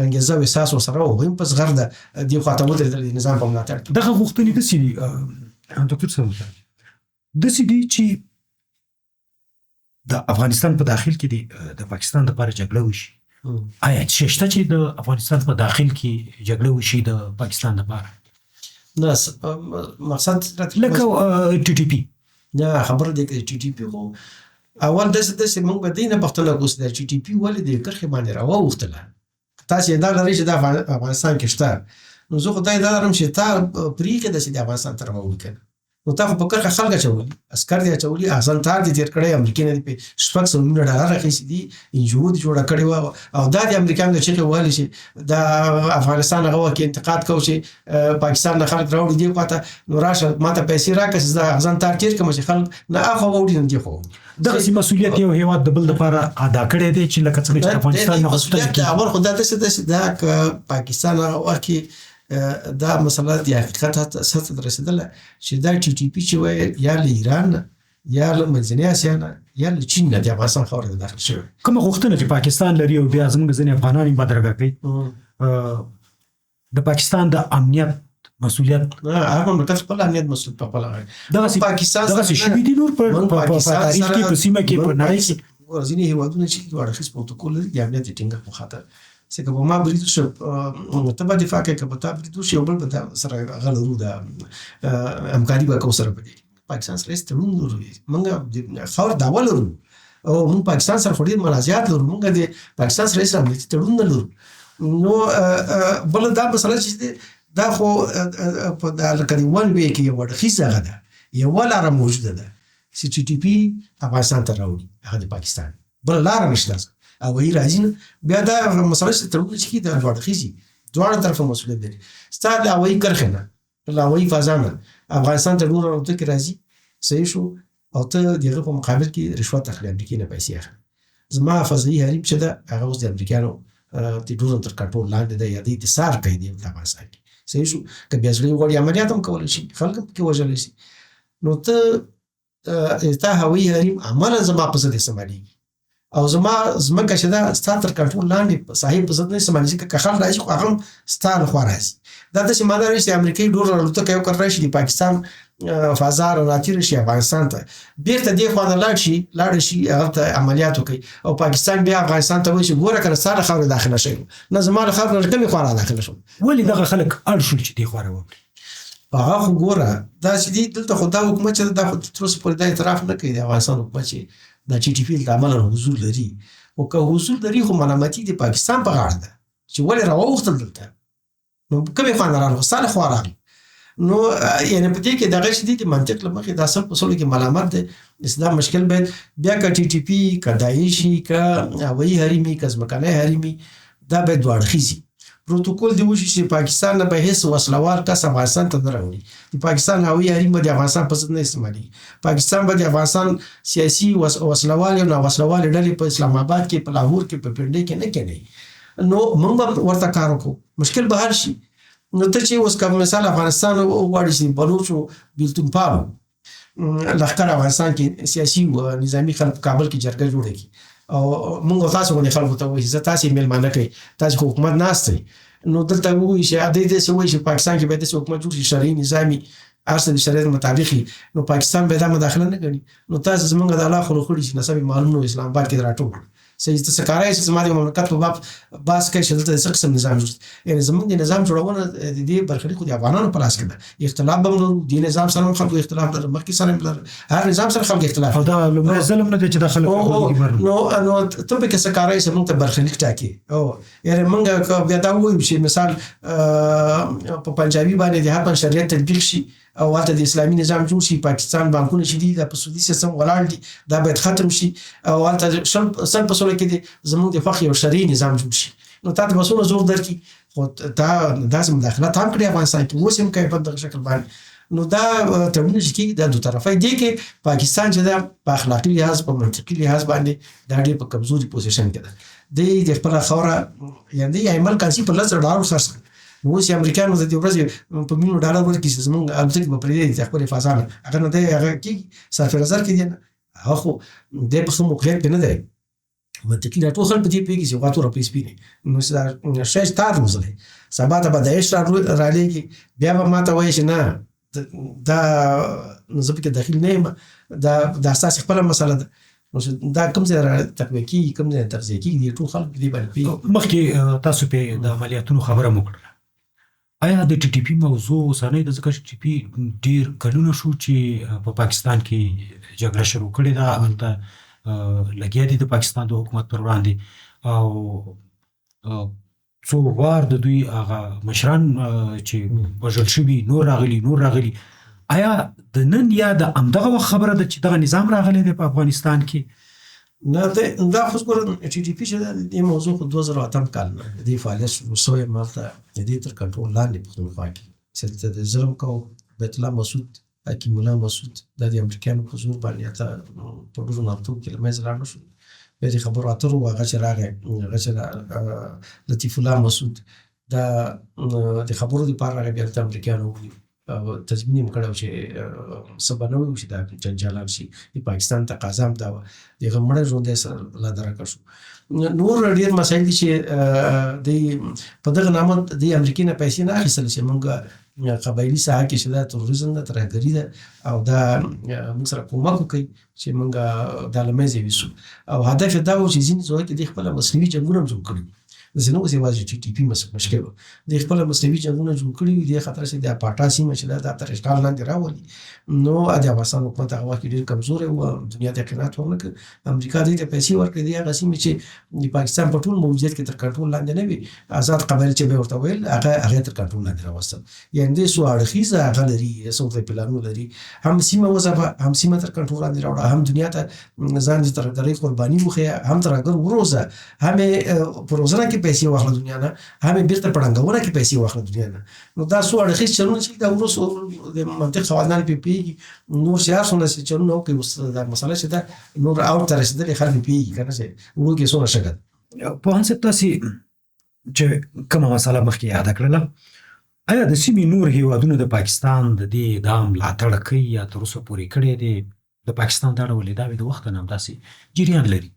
انګیزه او احساس ورسره وو، هغوی هم په زغرده دې خوا ته ودرېدل د نظام په ملاتړ کې. دغه غوښتنې داسې دي ډاکټر صاحب، داسې دي چې د افغانستان په داخل کې د پاکستان لپاره جګړه وشي. آیا شته چې د افغانستان په داخل کې جګړه وشي د پاکستان لپاره؟ نه، مقصد لکه TTP. نه، خبره دی که TTP خو اول داسې موږ به دې نه پوښتنه کوو چې د TTP ولې د کرښې باندې راواوښتله. تاسې دا لرئ چې د افغانستان کې شته، نو زه خو دا لرم چې تا پرېښې ده چې د افغانستان ته راوړي که نه. نو تا خو په کرښه خلک اچولي، عسکر دې اچولي، احسن تار دې تېر کړی، امریکې نه دې په $600 ملیونه اخیستي دي، NGO دې جوړه کړې وه، او دا د امریکایانو د چغې وهلې چې دا افغانستان هغه وخت کې انتقاد کوو چې پاکستان نه خلک راوړي دې خوا ته، نو راشه ما ته پیسې راکړه چې زه احسن تار تېر کړم چې خلک نه اخوا ووړي نه دې خوا ووړي. دغسې مسؤلیت یو هېواد د بل لپاره ادا کړی دی چې لکه څنګه چې افغانستان نه غوښتل کېږي. اول خو دا داسې دا که پاکستان هغه وخت کې دا مسله د حقیقت سطح ته رسېدله چې دا TTP چې وایي یا له ایران نه یا له منځنۍ اسیا نه یا له چین نه د افغانستان خاورې ته داخل شوی. کومه غوښتنه چې پاکستان لري او بیا زموږ ځینې افغانان یې بدرګه کوي، د پاکستان د امنیت مسؤلیت هغه مملکت خپل امنیت مسؤل په خپل دغسې پاکستان دغسې شوي دي نور په تاریخ کې په سیمه کې په نړۍ کې ځینې هېوادونه چې دوه اړخیز پروتوکول لري د امنیت د ټینګښت په خاطر څنګه به ما برید وشو ته به دفاع کوې که به تا برید وشي یو بل به تا سره هغه لرو د همکاري به کوو سره په دې پاکستان سره هېڅ تړون لرو موږ د خاور دعوه لرو او موږ پاکستان سره خو ډېر منازعات لرو موږ د پاکستان سره هېڅ امنیتي تړون نه لرو نو بله دا مسله چې دی دا خو په لکه د ون وی کې یو اړخیزه هغه ده یوه لاره موجوده ده چې ټي ټي پي افغانستان ته راوړي هغه د پاکستان بله لاره نشته هوایي راځي نه بیا دا مسله چې تړونونه چې کېږي دا دوه اړخیزي دواړه طرفه مسؤلیت لري ستا د هوایي کرښې نه له هوایي فضا نه افغانستان ته ډرون راوړو کې راځي صحیح شو او ته د هغه په مقابل کې رشوت اخلي امریکې نه پیسې اخلي زما فضايي حریم چې ده هغه اوس د امریکایانو د ډرون تر کنټرول لاندې ده یا د انحصار کوي د افغانستان کې صحیح شو که بیا زړه یې غواړي عملیات هم کولی شي خلک هم پکې وژلی شي نو ته تا هوایي حریم عملا زما په ضد استعمالېږي او زما ځمکه چې ده ستا تر کنټرول لاندې صاحب په ضد نه استعمالېږي که خلک راځي خو هغه هم ستا لخوا راځي دا داسې معنا لري چې د امریکایي ډرون الوتکه یو کال راشي د پاکستان فضا راتېره شي افغانستان ته بیرته دې خوا نه لاړه شي هغه ته عملیات وکړي او پاکستان بیا افغانستان ته وایي چې ګوره که نه ستا له خاورې داخله شوی نه زما له خاورې نه کومې خوا را داخله شوم ولې دغه خلک اړ شول چې دې خوا راوړي هغه خو ګوره دا چې دی دلته خو دا حکومت چې دا خو تر اوسه پورې دا اعتراف نه کوي د افغانستان حکومت چې دا ټي ټي پي دلته عملا حضور لري خو که حضور لري خو ملامتي د پاکستان په غاړه ده چې ولې راوغوښتل دلته نو کومې خوا نه راغلو ستا له خوا راغلو نو یعنې په دې کې دغه چې دی د منطق له مخې دا سل په سلو کې ملامت دی دا مشکل باید بیا که ټي ټي پي که داعشي که هوایي حریمي که ځمکنی حریمي دا باید دوه اړخیزي پروتوکول دی وشي چې پاکستان نه به هېڅ وسلوال کس افغانستان ته نه راوړي د پاکستان هوایي حریم به د افغانستان په ضد نه استعمالېږي پاکستان به د افغانستان سیاسي وسلوال یا ناوسلوالې ډلې په اسلام آباد کې په لاهور کې په پنډۍ کې نه کېنوي نو موږ به ورته کار وکړو مشکل به حل شي نو ته چې اوس که مثال افغانستان وغواړي چې بلوچو بېلتون پالو لښکر افغانستان کې سیاسي و نظامي خلک په کابل کې جرګه جوړه کړي او موږ تاسو غوندې خلکو ته وایي زه تاسې مېلمانه کوئ تاسې خو حکومت ناست دی نو دلته ووایي چې دی داسې وایي چې پاکستان کې باید داسې حکومت جوړ شي شرعي نظامي هر څه د شریعت مطابق وي نو پاکستان به دا مداخله نه ګڼي نو تاسې زموږ د الله خلو خړي چې نسب یې معلوم نه اسلام آباد کې راټول صحیح ته څه کارای چې زما د مملکت په باب بحث کوي چې دلته څه قسم نظام جوړ یعنې زموږ د نظام جوړونه د دې برخلیک خو د افغانانو په لاس کې ده اختلاف به هم لرو دې نظام سره هم خلکو اختلاف لري مخکې سره هم لري هر نظام سره خلک اختلاف او دا لومړی ظلم نه دی چې دا خلک نو ته پکې څه کارای چې موږ ته برخلیک ټاکي او یعنې موږ که بیا دا ووایو چې مثال په پنجابي باندې د هر شریعت تطبیق شي او هلته د اسلامي نظام جوړ شي پاکستان بانکونه چې دي دا په سودي سیستم ولاړ دي دا باید ختم شي او هلته سل په سلو کې د زموږ د خوښې یو شرعي نظام جوړ شي نو تا ته به څومره زور درکړي خو تا داسې مداخلت هم کړي افغانستان کې اوس هم کوي په دغه شکل باندې نو دا تړونونه چې کېږي دا دوه طرفه دي کې پاکستان چې دا په اخلاقي لحاظ په منطقي لحاظ باندې دا ډېر په کمزوري پوزیشن کې ده د خپله خاوره یعنې د ایمل کانسي په $10 سره نو اوس یې امریکایانو ته د ورځې په $1,000,000 ورکړي چې زموږ الوتکې به پرېږدي د خپلې فضا نه هغه نه دی هغه کېږي صرف نظر کې دی نه هغه خو دی په ښه موقعیت کې نه دی منطقي دا ټول خلک په دې پوهېږي چې غوا توره پیسې سپینې نو دا شی تا روزلی سبا ته به داعش رالېږي بیا به ما ته وایي چې نه دا زه پکې دخیل نه یم دا ستاسې خپله مسله ده دا کوم ځای را تقویه کېږي کوم ځای تغذیه کېږي ټول خلک په دې باندې پوهېږي مخکې تاسو پې د عملیاتونو خبره مو کړله آیا د ټي ټي پي موضوع اوسنۍ د ځکه چې ټي پي ډېر کلونه شو چې په پاکستان کې جګړه شروع کړې ده هلته لګیا دي د پاکستان د حکومت پر وړاندې او څو وار د دوی هغه مشران چې وژل شوي نور راغلي آیا د نن یا د همدغه وخت خبره ده چې دغه نظام راغلی دی په افغانستان کې نه دا خو ګوره ټي ټي پي چې ده دې موضوع خو 2008 کال نه د دې فعالیت شروع شوی مالته د دې تر کنټرول لاندې پښتونخوا کې چې دلته د ظلم کوو بیت الله مسعود حکیم الله مسعود دا د امریکایانو په زور باندې هلته په ډېرو نامتوب کې له منځه لاړ نه شول بیا د خبرو اترو هغه چې راغی هغه چې لطیف الله مسعود دا د خبرو دپاره راغی بیا دلته امریکایانو ونیو تضمین یې کړی و چې څه به نه وي چې دا جنجالان شي. د پاکستان تقاضا هم دا وه، د هغه مړی ژوندی سره لا درکه شو. نور ډېر مسایل دي چې دوی په دغه نامه د امریکې نه پیسې نه اخیستل چې موږ قبایلي ساحه کې چې دا تروریزم ده، ترهګري ده او دا موږ سره کومک وکړي چې موږ دا له منځه یوسو. او هدف یې دا و چې ځینې ځایو کې دوی خپله مصنوعي جنګونه هم جوړ کړي وي. داسې نه اوس یوازې ټي ټي پي مشکل و، دوی خپله مصنوعي جنګونه جوړ کړي وي. دې خاطر چې د پاټا سیمه چې دا تر اشغال لاندې راولي، نو د افغانستان حکومت هغه وخت کې ډېر کمزوری و، دنیا ته قناعت ونه کړ. امریکا دوی ته پیسې ورکړې، دې هغه سیمې چې د پاکستان په ټول موجودیت کې تر کنټرول لاندې نه وي، آزاد قبایل چې به ورته ویل هغه تر کنټرول لاندې راوستل. یعنې دې څو اړخیزه هغه لري، څو پلانونه لري، هم سیمه وځپه، هم سیمه تر کنټرول لاندې راوړه، هم دنیا ته ځان د ترهګرۍ قرباني وښیه، هم ترهګر وروزه، هم یې په روزنه کې پیسې واخله دنیا نه، هم یې بېرته په ړنګونه کې پیسې واخله دنیا نه. نو دا څو اړخیز چلونه چې دا وروسته د منطق خواندان پرې پوهېږي، نور سیار څومره چلونه وکړي. اوس دا مسله چې ده نور اوټ ته رسېدلې خلک پرې پوهېږي که نه چې وړو کې څومره شګه ده. پوهان صاحب تاسې چې کومه مسله مخکې یاده کړله، آیا د سیمې نور هیوادونه د پاکستان د دې ادعا ملاتړ کوي یا تر اوسه پورې کړی دی؟ د پاکستان دا ډول ادعاوې د وخته نه همداسې جریان لري.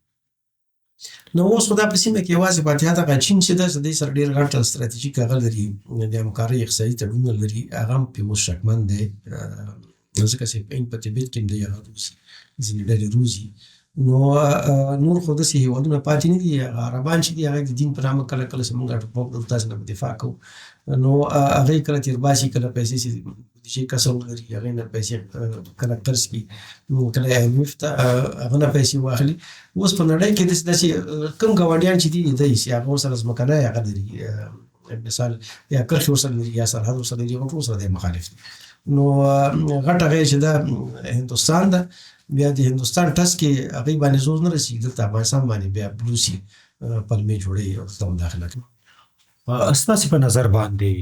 نو اوس خو دا په سیمه کې یوازې پاتې دغه چین چې ده، چې دوی سره ډېر غټ ستراتیژیک هغه لري، د همکارۍ اقتصادي تړونونه لري، هغه هم پرې اوس شکمن دی. ځکه چې په تبت کې هم دی هغه روسي ځینې ډلې روزي. نو نور خو داسې هېوادونه پاتې نه دي. عربان چې دي هغه د دین په نامه کله کله چې موږ تاسې نه دفاع کوو، نو هغه کله تیر باسي، کله پیسې چې بودیجې کسر ولري هغې نه پیسې کله قرض کړي، کله IMF ته هغه نه پیسې واخلي. اوس په نړۍ کې داسې کوم ګاونډیان چې دي دی چې هغه ورسره ځمکنی هغه لري، مثال یا کرښې ورسره لري یا سرحد ورسره لري، هغه ټول سره دی مخالف دي. نو غټ هغې چې دا هندوستان ده، بیا د هندوستان ټس کې هغې باندې زور نه رسېږي، دلته افغانستان باندې بیا بلوسي پلمې جوړوي او ورته مداخله کوي. ستاسې په نظر باندې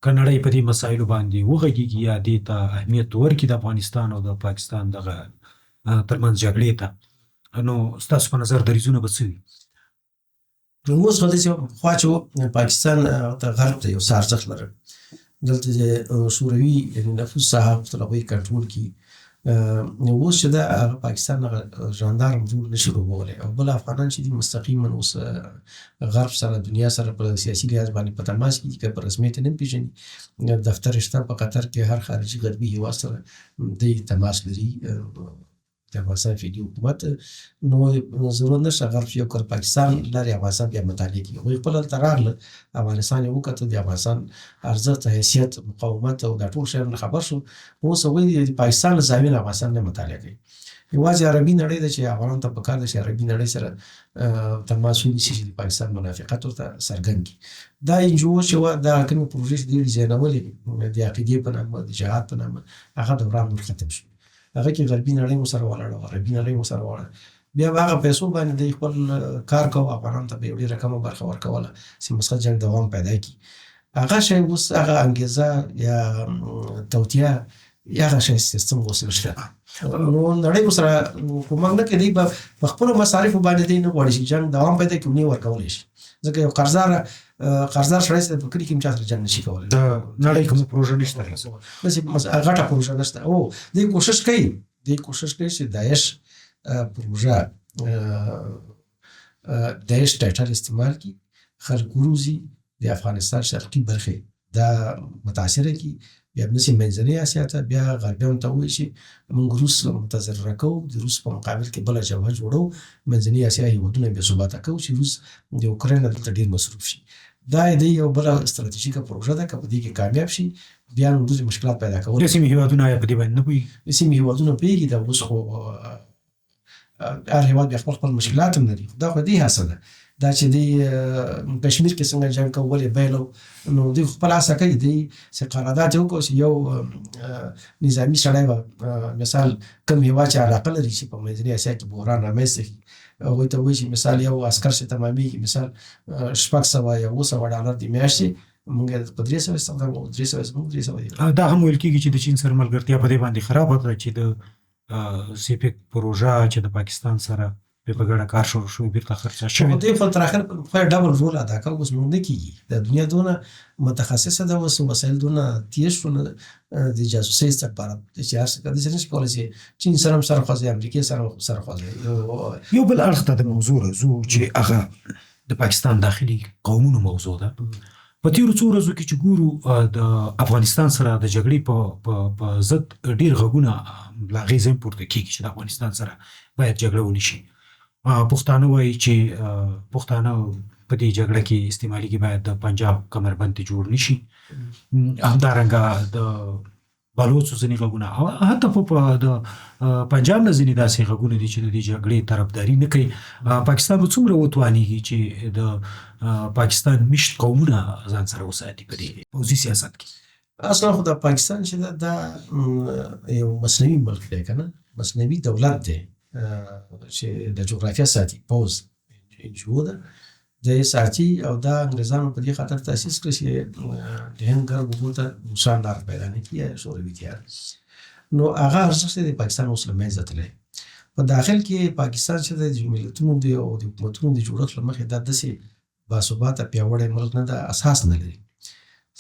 که نړۍ په دې مسایلو باندې وغږېږي یا دې ته اهمیت ورکړي د افغانستان او د پاکستان دغه ترمنځ جګړې ته، نو ستاسو په نظر دریځونه به څه وي؟ اوس خو داسې پخوا چې پاکستان ته غرب ته یو څه ارزښت لرل، دلته د شوروي یعنې نفوذ ساحه غوښتل هغوی کنټرول کړي. اوس چې ده هغه پاکستان هغه ژاندارم رول نه شي لوبولی، او بل افغانان چې دي مستقیما اوس غرب سره دنیا سره په سیاسي لحاظ باندې په تماس کې دي، که په رسمیت یې نه پېژني. دفتر شته په قطر کې، هر خارجي غربي هېواد سره دی تماس لري د افغانستان فعلي حکومت. نو ضرورت نشته غرب یو کار پاکستان لري افغانستان بیا مطالعه کړي. هغوی خپل هلته راغله، افغانستان یې وکتل، د افغانستان ارزښت، حیثیت، مقاومت او دا ټول شیان خبر شو. اوس هغوی د پاکستان له زاویې نه افغانستان نه مطالعه کوي. یوازې عربي نړۍ ده چې افغانانو ته پکار ده چې عربي نړۍ سره تماس ونیسي چې د پاکستان منافقت ورته څرګند کړي. دا NGO چې وه، دا کومې پروژې چې دوی ډیزاینولې د عقیدې په نامه، د جهاد په نامه، هغه دوران نور ختم شو. هغه کې غربي نړۍ مو سره ولاړه وه، عربي نړۍ مو سره ولاړه. بیا به هغه پیسو باندې دوی خپل کار کوه، افغانانو ته به یو ډېره کمه برخه ورکوله چې مسخت جنګ دوام پیدا کړي. هغه شی اوس هغه انګېزه یا توطیه یا هغه شی سیستم اوس نشته. نو نړۍ ورسره کومک نه کوي، دوی به په خپلو مصارفو باندې دوی نه غواړي چې جنګ دوام پیدا کړي، ونې ورکولی شي. ځکه یو قرضدار سړی چې په کلي کې هم چا سره جنګ نشي کولی. د نړۍ کومه پروژه نشته، داسې غټه پروژه نشته. او دوی کوشش کوي چې داعش پروژه داعش ټایټل استعمال کړي، خلک وروزي، د افغانستان شرقي برخې دا متاثره کړي، بیا همداسې منځنۍ اسیا ته بیا غربیانو ته ووایي چې موږ روس متضرره کوو، د روس په مقابل کې بله جبهه جوړوو، منځنۍ اسیا هېوادونه بې ثباته کوو چې روس د اوکراین نه دلته ډېر مصروف شي. دا د یو بله ستراتیژیکه پروژه ده، که په دې کې کامیاب شي بیا نو دوی مشکلات پیدا کوي. د سیمې هېوادونه آیا په دې باندې نه پوهېږي؟ د سیمې هېوادونه پوهېږي، دا اوس خو هر هېواد بیا خپل مشکلات هم لري. دا خو دې هڅه ده، دا چې دوی کشمیر کې څنګه جنګ کوو، ولې بیلو، نو دوی خپل هڅه کوي، دوی چې قرارداد یې وکړو چې یو نظامي سړی به مثال کوم هېواد چې علاقه لري چې په منځنۍ اسیا کې بحران رامنځته کړي، هغوی ته وایي چې مثال یو عسکر چې تمامېږي مثال $600 یا $700 د میاشتې، موږ یې په 300 استخداموو، 300 زموږ 300. دا هم ویل کېږي چې د چین سره ملګرتیا په دې باندې خرابه کړه چې د سیپیک پروژه چې د پاکستان سره په ګډه کار شروع شو بیرته خرڅه شوې دوی خپل تر اخر په ډبل رول ادا کوي. اوس نو نه کیږي د دنیا دونه متخصصه ده، اوس وسایل دونه تیز شونه د جاسوسۍ لپاره چې هر څه کدي چې کولای شي چین سره سره خوځي، امریکا سره خوځي. یو بل اړخ ته د موضوع راځو چې هغه د پاکستان داخلي قومونو موضوع ده. په تیرو څو ورځو کې چې ګورو د افغانستان سره د جګړې په ضد ډېر غږونه له هغې ځای پورته کېږي چې د افغانستان سره باید جګړه ونشي. پښتانه وایي چې پښتانه په دې جګړه کې استعمالېږي، باید د پنجاب کمربند ته جوړ نشي. همدارنګه د بلوڅو ځینې غږونه او حتی د پنجاب نه ځینې داسې غږونه دي چې د دې جګړې طرفداري نه کوي. پاکستان به څومره وتوانېږي چې د پاکستان مشت قومونه ځان سره وساتي په دې پوځي سیاست کې؟ اصلا خو د پاکستان چې دا یو مصنوعي ملک دی که نه، مصنوعي دولت دی چې د جغرافیا ساتي، پوځ NGO ده د ساتي، او دا انګریزانو په دې خاطر تاسیس کړی چې د هند ګرد اوبو ته روسان لار پیدا نه کړي یا شوروي تیار. نو هغه ارزښت د پاکستان اوس له منځه تللی. په داخل کې پاکستان چې د ملتونو دی او د حکومتونو د جوړښت له مخې دا داسې باثباته پیاوړی ملک نه ده، اساس نه لري.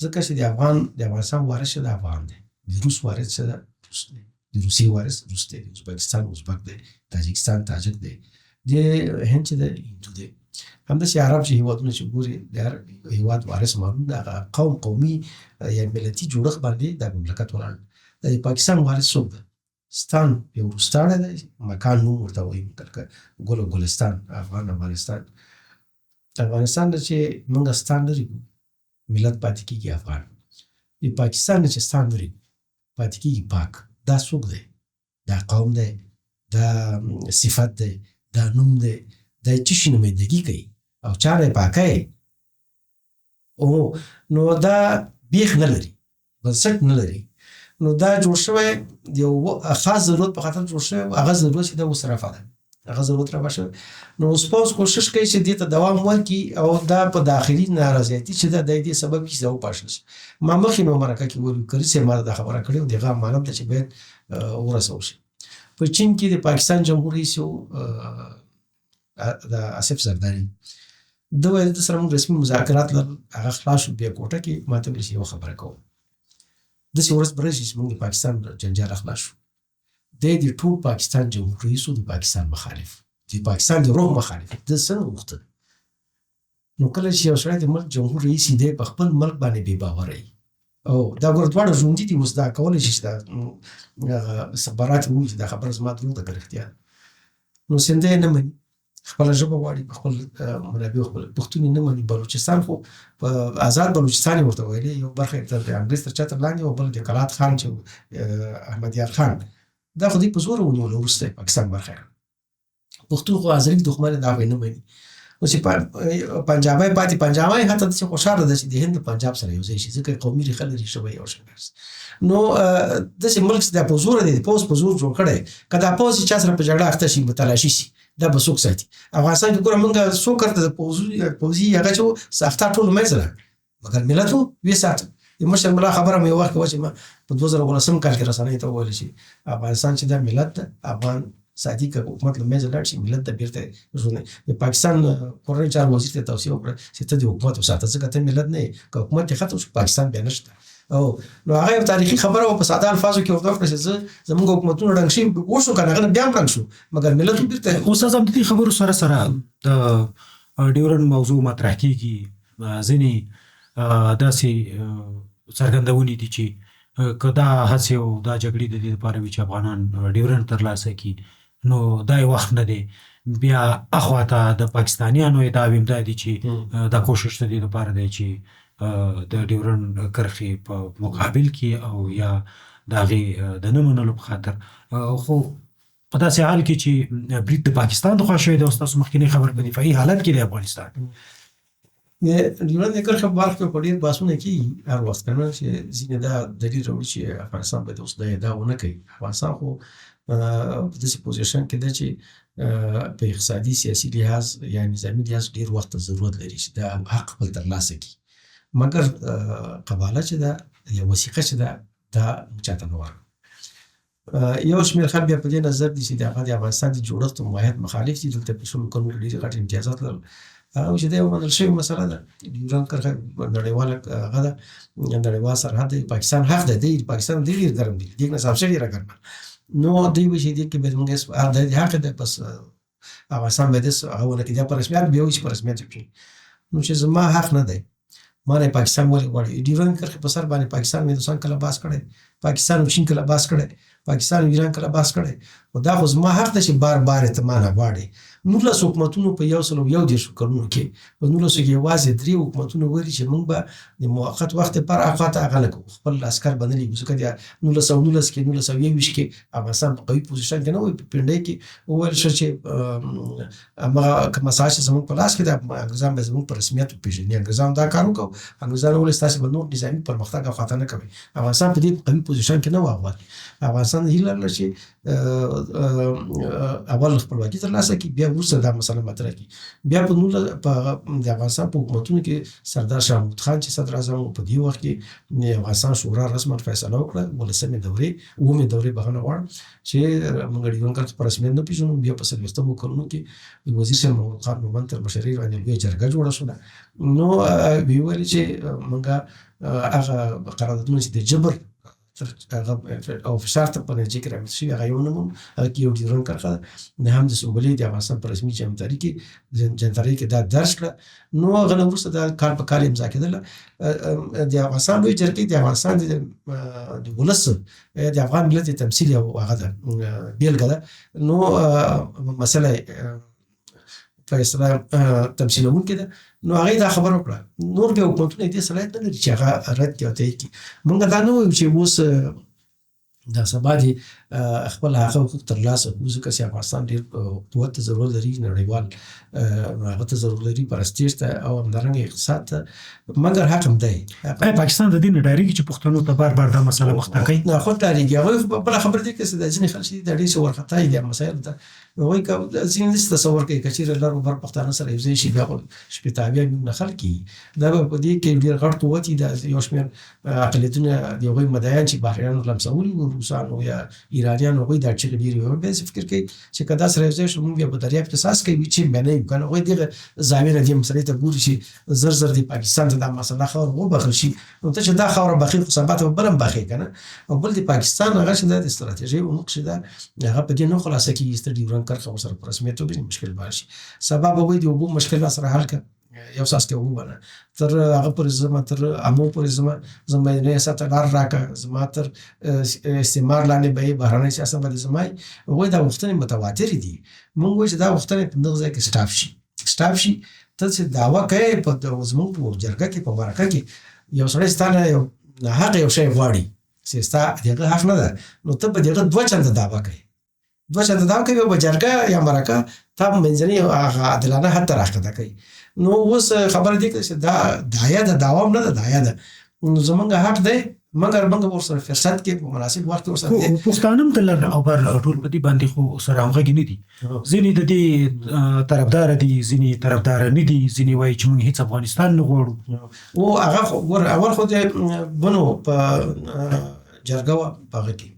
ځکه چې د افغانستان وارث چې د افغان دی، د روس وارث چې د روس دی، د روسیې وارث روس دی، د ازبکستان ازبک دی، تاجکستان تاجک دی، د هند چې د هندو دی. همداسې عرب چې هیوادونه چې ګوري د هر هیواد وارث معلوم ده، هغه قومي یا ملتي جوړښت باندې د مملکت ولاړ. د پاکستان وارث څوک ده؟ ستان یو وروستاړی دی، مکان نوم ورته وایي ګل او ګلستان، افغانستان نه چې موږ ستان لري ملت پاتې کېږي افغان. د پاکستان نه چې ستان لري پاتې کېږي پاک. دا څوک دی؟ دا قوم دی، دا صفت دی، دا نوم دی، دا چې شي نمایندګي کوي او چاره پاکه. او نو دا بیخ نه لري، بنسټ نه لري. نو دا جوړ شوی د یو خاص ضرورت په خاطر جوړ شوی، هغه ضرورت چې د مصرفه ده، هغه ضرورت رافع شوی. نو اوس پوځ کوشش کوي چې دې ته دوام ورکړي او دا په داخلي نارضایتي چې د دې سبب کیږي دا وپاشل شي. ما مخکې نو مرکه کې ویل کړی چې ما دا خبره کړې و، دغه معلوم ده چې باید ورسول شي. په چین کې د پاکستان جمهور رئیس د آصف زرداری د ویل د سره موږ رسمي مذاکرات لرل، هغه خلاص شو. بیا کوټه کې ماته ویل چې یو خبره کوم، داسې ورځ به راشي چې موږ د پاکستان جنجال خلاص شو. د ټول پاکستان جمهور رئیس د پاکستان مخالف، د پاکستان د روح مخالف. د څنګه غوښتل؟ نو کله چې یو سړی د ملک جمهور رئیس دی په خپل ملک باندې بې باوره وي، او دا ګوره دواړه ژوندي دي، اوس دا کولی شي چې دا استخبارات ووایي چې دا خبره زما دروغ ده که رښتیا. نو سیندی یې نه مني، خپله ژبه غواړي، په خپل منابع خپل پښتون یې نه مني. بلوچستان خو په آزاد بلوچستان یې ورته ویلې، یو برخه یې د انګریز تر چتر لاندې او بل د کلات خان چې احمدیار خان، دا خو دوی په زوره ونیول وروسته پاکستان برخه. پښتون خو ازرق دښمن دا به نه مني. نو چې پنجابی پاتې پنجابی حتی چې خوشحاله ده چې د هند پنجاب سره یو ځای شي، ځکه قومي ریښه لري، ژبه یو شان. نو داسې ملک چې دا په زوره دی، پوځ په زور جوړ کړی، که دا پوځ چې چا سره په جګړه اخته شي متلاشي شي، دا به څوک ساتي؟ افغانستان کې ګوره موږ څو کرته د پوځي هغه چې ساختار ټول منځ راغی، مګر ملت ویې ساته. د مشر ملا خبره مې یو وخت وه چې ما په 2018 کال کې رسنیو ته وویل چې افغانستان چې دا ملت ده، افغان ساتي که حکومت له منځه لاړ شي، ملت ته بیرته ژوند. د پاکستان کورنۍ چارو وزیر ته توصیه وکړه چې ته د حکومت وساته، ځکه ته ملت نه یې. که حکومت دې ختم شو پاکستان بیا نشته. او نو هغه یو تاریخي خبره وه، په ساده الفاظو کې ورته وکړه چې زموږ حکومتونه ړنګ شي وشو که نه، هغه بیا هم ړنګ شو، مګر ملت بیرته. استاد صاحب د دې خبرو سره سره د ډیورنډ موضوع مطرح کېږي. ځینې داسې څرګندونې دي چې که دا هڅې او دا جګړې د دې لپاره وي چې افغانان ډیورنډ ترلاسه کړي، نو دا یې وخت نه دی. بیا اخواته د پاکستانیانو ادعا هم دا دي چې دا کوشش د دې لپاره دی چې د ډیورنډ کرښې په مقابل کې او یا د هغې د نه منلو په خاطر. خو په داسې حال کې چې برید د پاکستان د خوا شوی دی، او ستاسو مخکینۍ خبر په دفاعي حالت کې دی افغانستان. د ډیورنډ د کرښې په باره کې په ډېر بحثونه کېږي هر وخت، که نه، چې ځینې دا دلیل راوړي چې افغانستان باید اوس دا ادعا ونه کوي. افغانستان خو په داسې پوزیشن کې ده چې په اقتصادي سیاسي لحاظ یا نظامي لحاظ ډېر وخت ته ضرورت لري چې دا حق خپل ترلاسه کړي. مګر قباله چې ده یا وثیقه چې ده دا چاته نه ورکړه. یو شمېر خلک بیا په دې نظر دي چې د هغه د افغانستان د جوړښت او ماهیت مخالف دي. دلته په شلو کلونو کې ډېر غټ امتیازات لرل، هغه چې دا یو منل شوې مسله ده. ډیورنډ کرښه نړیواله هغه ده، نړیوال سرحد دی. پاکستان حق دی، دی پاکستان ډېر ګرم دی، دیګ نه صاحب شې ډېره ګرمه. نو دوی وایي چې دې کې باید موږ د حق دی، بس افغانستان باید هغه ونه کړي، دا په رسمیت بیا وایي چې په رسمیت وکړي. نو چې زما حق نه دی، ما نه پاکستان ولې غواړي؟ ډیورنډ کرښې په سر باندې پاکستان هندوستان کله باس کړی، پاکستان او چین کله باس کړی، پاکستان او ایران کله باس کړی. خو دا خو زما حق ده چې بار بار ته ما نه غواړي. 19 حکومتونو په 101 کلونو کې، په 1900 کې یوازې 3 حکومتونو ویلي چې موږ به د موقت وخت لپاره اخواته هغه نه کوو، خپل عسکر به نه لېږو. ځکه د 1919 کې 1921 کې افغانستان په قوي پوزیشن کې نه وی. په پنډۍ کې وویل شو چې هماغه کومه ساحه چې زموږ په لاس کې ده، انګریزان به زموږ په رسمیت وپېژني. انګریزانو دا کار وکړو، انګریزانو وویل ستاسې به نور نظامي پرمختګ اخواته نه کوئ. افغانستان په دې قوي پوزیشن کې نه و. افغانستان هیله لرله چې اول خپلواکي ترلاسه کړي، بیا وروسته دا مسله مطرح کړي. بیا په د افغانستان په حکومتونو کې سردار شاه محمود خان چې صدر اعظم و، په دې وخت کې افغانستان شورا رسما فیصله وکړه 18مې دورې 9مې دورې بخښنه غواړم چې موږ ډیورنډ کرښه په رسمیت نه پېژنو. بیا په 40مو کلونو کې وزیر صاحب محمود خان مومند تر مشرۍ باندې لویه جرګه جوړه شوه. نو ویې ویل چې موږ هغه قراردادونه چې د جبر او فشار ته په نتیجه کې رامنځته شوي هغه یو نه وو. هغه کې یو ډیورنډ کرښه ده، نه هم د سوبلې د افغانستان په رسمي جمهوریت کې جنترۍ کې دا درج کړه. نو هغه نه وروسته دا کال په کال امضا کېدله. د افغانستان لویه جرګې د افغانستان د ولس د افغان ملت د تمثیل یو هغه ده، بېلګه ده. نو مسله فیصله تمثیلوونکې ده. نو هغې دا خبره وکړه. نور بیا حکومتونه دې صلاحیت نه لري چې هغه رد کړي او تایید کړي. موږ دا نه وایو چې اوس دا سبا دې خپل هغه حقوق ترلاسه کړو، ځکه چې افغانستان ډېر قوت ته ضرورت لري، نړیوال هغه ته ضرورت لري، پرستیژ ته او همدارنګه اقتصاد ته. مګر حق هم دی. پاکستان د دې نه ډارېږي چې پښتنو ته بار بار دا مسله مخته کوي؟ نه، خود ډارېږي. هغوی بله خبره دې کوي چې د ځینې خلک چې دا ډېر څه وارخطا دي مسایلو ته. هغوی ځینې داسې تصور کوي که چېرې لر و بر پښتانه سره یو ځای شي بیا خو شپېته اویا میلیونه خلک کېږي. دا به په دې کې ډېر غټ قوت وي. دا یو شمېر اقلیتونه د هغوی مدعیان چې بهرنیانو لمسولي وو، روسانو یا ایرانیانو، هغوی دا چغې ډېرې وي. بیا فکر کوي چې که دا سره یو ځای شو موږ بیا په دریاب کې ساس کوي چې بیا نه یو که نه. هغوی دغه زاویې نه دې مسلې ته ګوري چې زر زر د پاکستان ته دا مسله خاوره وبخښل شي. نو ته چې دا خاوره بخښې خو سبا ته به بل هم بخښې که نه. او بل د پاکستان هغه چې دا د ستراتیژۍ عمق چې دا هغه په دې نه خلاصه کېږي چې ته ډیورنډ کرښه ورسره په رسمیت وپېژنې، مشکل به شي. سبا به وایي د اوبو مشکل را سره حل کړه، یو څاڅکی اوبه به نه، تر هغه پورې ځمه، تر امو پورې ځمه، زما منځنۍ سطح لار راکړه، زما تر استعمار لاندې به یې بهرنی سیاست به دې زما یې. هغوی دا غوښتنې متواترې دي. موږ وایو چې دا غوښتنې په دغه ځای کې سټاپ شي. ته چې دعوه کوې په زموږ په جرګه کې، په مرکه کې، یو سړی ستا نه یو ناحقه یو شی غواړي چې ستا دغه حق نه ده، نو ته به دغه 2 چنده دعوه کوې. 2 چنده دعوه کوي په جرګه یا مرکه، تا منځنۍ هغه عادلانه حد ته راښکته کوي. نو اوس خبره دې کوي چې دا دعایه ده، دعوا هم نه ده، دعایه ده. نو زمونږ حق دی، مګر موږ ورسره فرصت کې په مناسب وخت کې ورسره پښتانه هم د لر او بر ټول په دې باندې خو سره همغږي نه دي. ځینې د دې طرفداره دي، ځینې طرفداره نه دي، ځینې وایي چې موږ هېڅ افغانستان نه غواړو. او هغه اول خو د بنو په جرګه وه، په هغه کې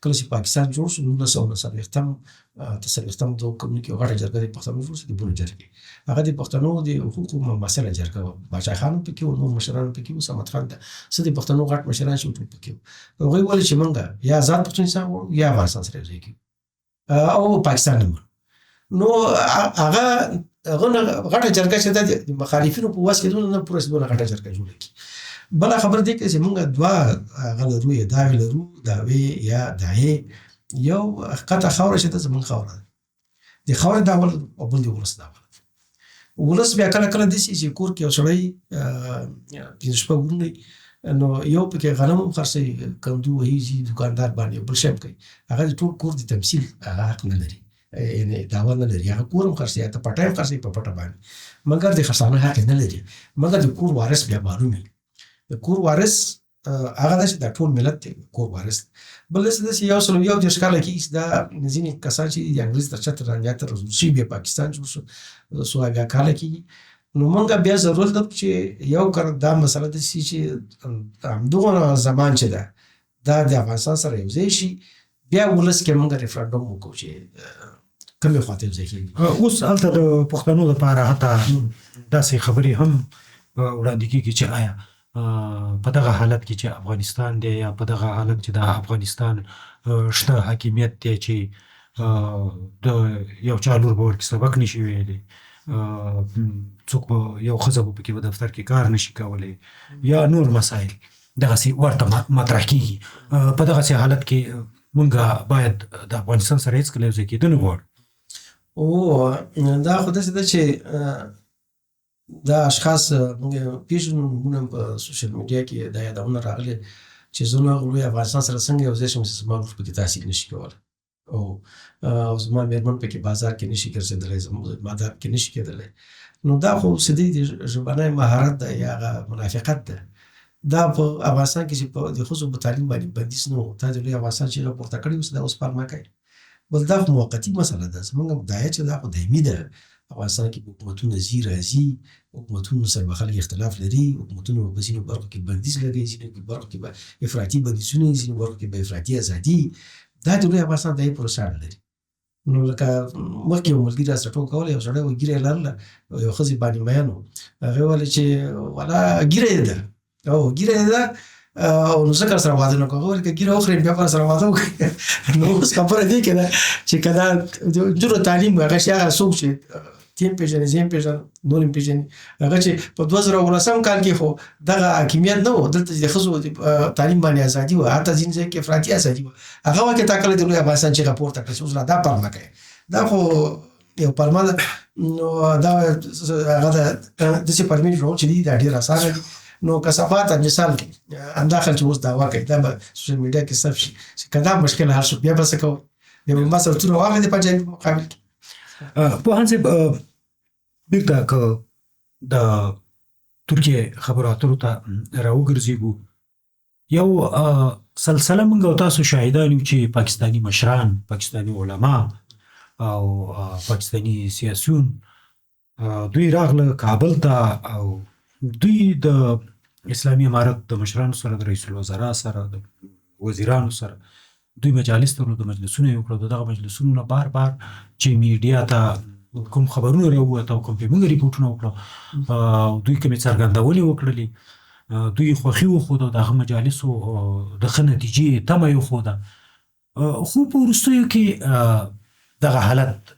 کله چې پاکستان جوړ شو 1939 دغه کلونو کې یو غټه جرګه د پښتنو جوړ شوه، د بنو جرګې. هغه د پښتنو د حقوقو مباحثه جرګه وه. باچا خان هم پکې وو، نور مشران پکې وو، صمد خان ته څه د پښتنو غټ مشران چې ټول پکې وو. هغوی ویل چې موږ یا آزاد پښتونستان غواړو یا افغانستان سره یو ځای کېږو او پاکستان نه. نو هغه غټه جرګه چې د مخالفینو په واس کې نه پوره دونه غټه جرګه جوړه کړي. بله خبره دې کوي چې موږ 2 هغه لرو، یا داوې لرو، داوې یا داعیې. یو قطع خاوره چې ده زموږ خاوره ده، د خاورې داول او بل د ولس داول. ولس بیا کله کله داسې چې کور کې یو سړی 5 شپږ ورونه، نو یو پکې غنم هم خرڅوي، کندو وهي ځي دوکاندار باندې، بل شی هم کوي. هغه د ټول کور د تمثیل هغه حق نه لري، یعنې دعوه نه لري. هغه کور هم خرڅوي، ته پټی هم خرڅوي په پټه باندې، مګر د خرڅانه حق نه لري. مګر د کور وارث بیا معلوم وي. د کور وارث هغه ده چې دا ټول ملت دی کور وارث. بل داسې یو 121 کاله کې دا ځینې کسان چې د انګریز تر چتر لاندې تر روزل شوي، بیا پاکستان جوړ شو 100 کاله کې. نو موږ بیا ضرورت لرو چې یو کار دا مسله ده چې همدغه زمان چې ده دا د افغانستان سره یو ځای شي، بیا ولس کې موږ ریفرنډم وکړو چې کومې خواته ځي کېږي. اوس هلته د پښتنو لپاره حتی داسې خبرې هم وړاندې کېږي چې آیا په دغه حالت کې چې افغانستان دی یا په دغه حالت چې د افغانستان شته حاکمیت دی چې د یو چا لور به ورکې سبق نشي ویلی، څوک به یو ښځه به پکې په دفتر کې کار نشي کولی یا نور مسایل دغسې ورته مطرح کېږي. په دغسې حالت کې مونږ باید د افغانستان سره هېڅکله یو ځای کېدو نه غواړو. دا خو داسې ده چې دا اشخاص موږ پېژنو، موږ په سوشل میډیا کې دا یادونه راغلې چې زه نو هغه لوی افغانستان سره څنګه یو ځای شم چې زما لور پکې تحصیل نشي کولی او زما مېرمن پکې بازار کې نشي ګرځېدلی، زما مادر کې نشي کېدلی. نو دا خو سیدی د ژبنی مهارت ده یا هغه منافقت ده. دا په افغانستان کې چې په د ښځو په تعلیم باندې بندیز نه و، تا د لوی افغانستان چې راپورته کړی اوس دا اوس پالما کوي. بل دا خو موقتي مسله ده، زموږ مدعا چې دا خو دایمي ده. افغانستان کې حکومتونه ځي راځي، حکومتونو سره به خلک اختلاف لري، حکومتونو په ځینو برخو کې بندیز لګوي، ځینو برخو کې به افراطي بندیزونه، ځینو برخو کې به افراطي ازادي. دا د لوی افغانستان دایي پروسه لري. نو لکه مخکې یو ملګري راسره ټوکولی، یو سړی و ږیره یې لرله، یو ښځې باندې مین و، هغې ویله چې والا ږیره یې ده او ږیره یې ده او نو ځکه سره واده نه کوم. هغه ویل که ږیره وخورې بیا به سره واده وکړې. نو اوس خبره دې کې ده چې که دا د نجونو تعلیم هغه شي هغه څوک چې تیم پېژني، زه یم پېژنم، نور یم پېژني، هغه چې په 2019 کال کې خو دغه حاکمیت نه و، دلته چې د ښځو تعلیم باندې ازادي وه، حتی ځینې ځای کې افراطي ازادي وه. هغه وخت کې ټاکلی د لوی افغانستان چیغه پورته کړه چې اوس را دا پالمه کوي. دا خو یو پالمه ده. نو دا هغه د داسې پالمې جوړول چې دي دا ډېر اسانه دي. نو کثافات مثال کې همدا خلک چې اوس دعوا کوي دا به سوشل میډیا کې ثبت شي چې که دا مشکل حل شو بیا به څه کوئ؟ بیا به ما سره توره واخلئ د پنجابي په مقابل کې. پوهاند صاحب، بېرته که د ترکیې خبرو اترو ته راوګرځېږو، یو سلسله موږ او تاسو شاهدان یو چې پاکستاني مشران، پاکستاني علما او پاکستاني سیاسیون دوی راغله کابل ته او دوی د اسلامي امارت د مشرانو سره، د رئیس الوزرا سره، د وزیرانو سره دوی مجالس ته د مجلسونه یې وکړل. د دغه مجلسونو نه بار بار چې میډیا ته کوم خبرونه راووت او کوم پې موږ ریپورټونه وکړو، دوی کومې څرګندولې وکړلې، دوی خوښي وښوده او د هغه مجالسو د ښه نتیجې تمه یې وښوده. خو په وروستیو کې دغه حالت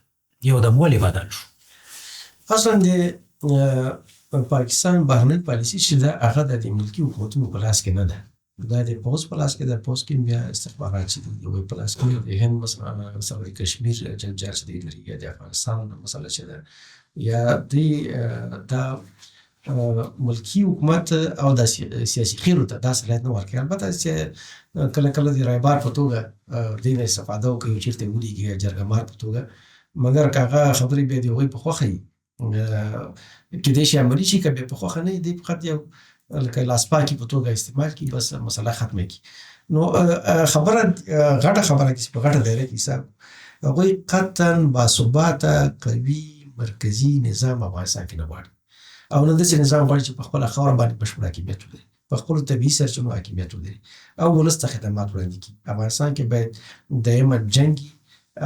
یو دم ولې بدل شو؟ اصلا د پاکستان بهرنۍ پالیسي چې ده هغه د ملکي حکومتونو په لاس کې نه ده، دا د پوځ په لاس کې ده. پوځ کې بیا استخبارات چې دي د هغوی په لاس کې د هند مثلا د کشمیر جنجال چې دی لري، یا د افغانستان مسله چې ده، یا دا ملکي حکومت او د سیاسي خیرو ته دا صلاحیت نه ورکوي. البته چې کله کله د رایبار په توګه دې نه استفاده وکړي او چېرته یې ولیږي یا جرګهمار په توګه، مګر که هغه خبرې بیا د هغوی په خوښه وي کېدای شي عملي شي، که بیا په خوښه نه وي دی فقط یو لکه لاسپاکي په توګه استعمال کړي، بس مسله ختمه کړي. نو خبره غټه خبره کې چې په غټه دایره کې حساب هغوی قطعا باثباته قوي مرکزي نظام افغانستان کې نه غواړي او نه داسې نظام غواړي چې په خپله خاوره باندې بشپړ حاکمیت ولري، په خپلو طبیعي سرچینو حاکمیت ولري او ولس ته خدمات وړاندې کړي. افغانستان کې باید دایماً جنګي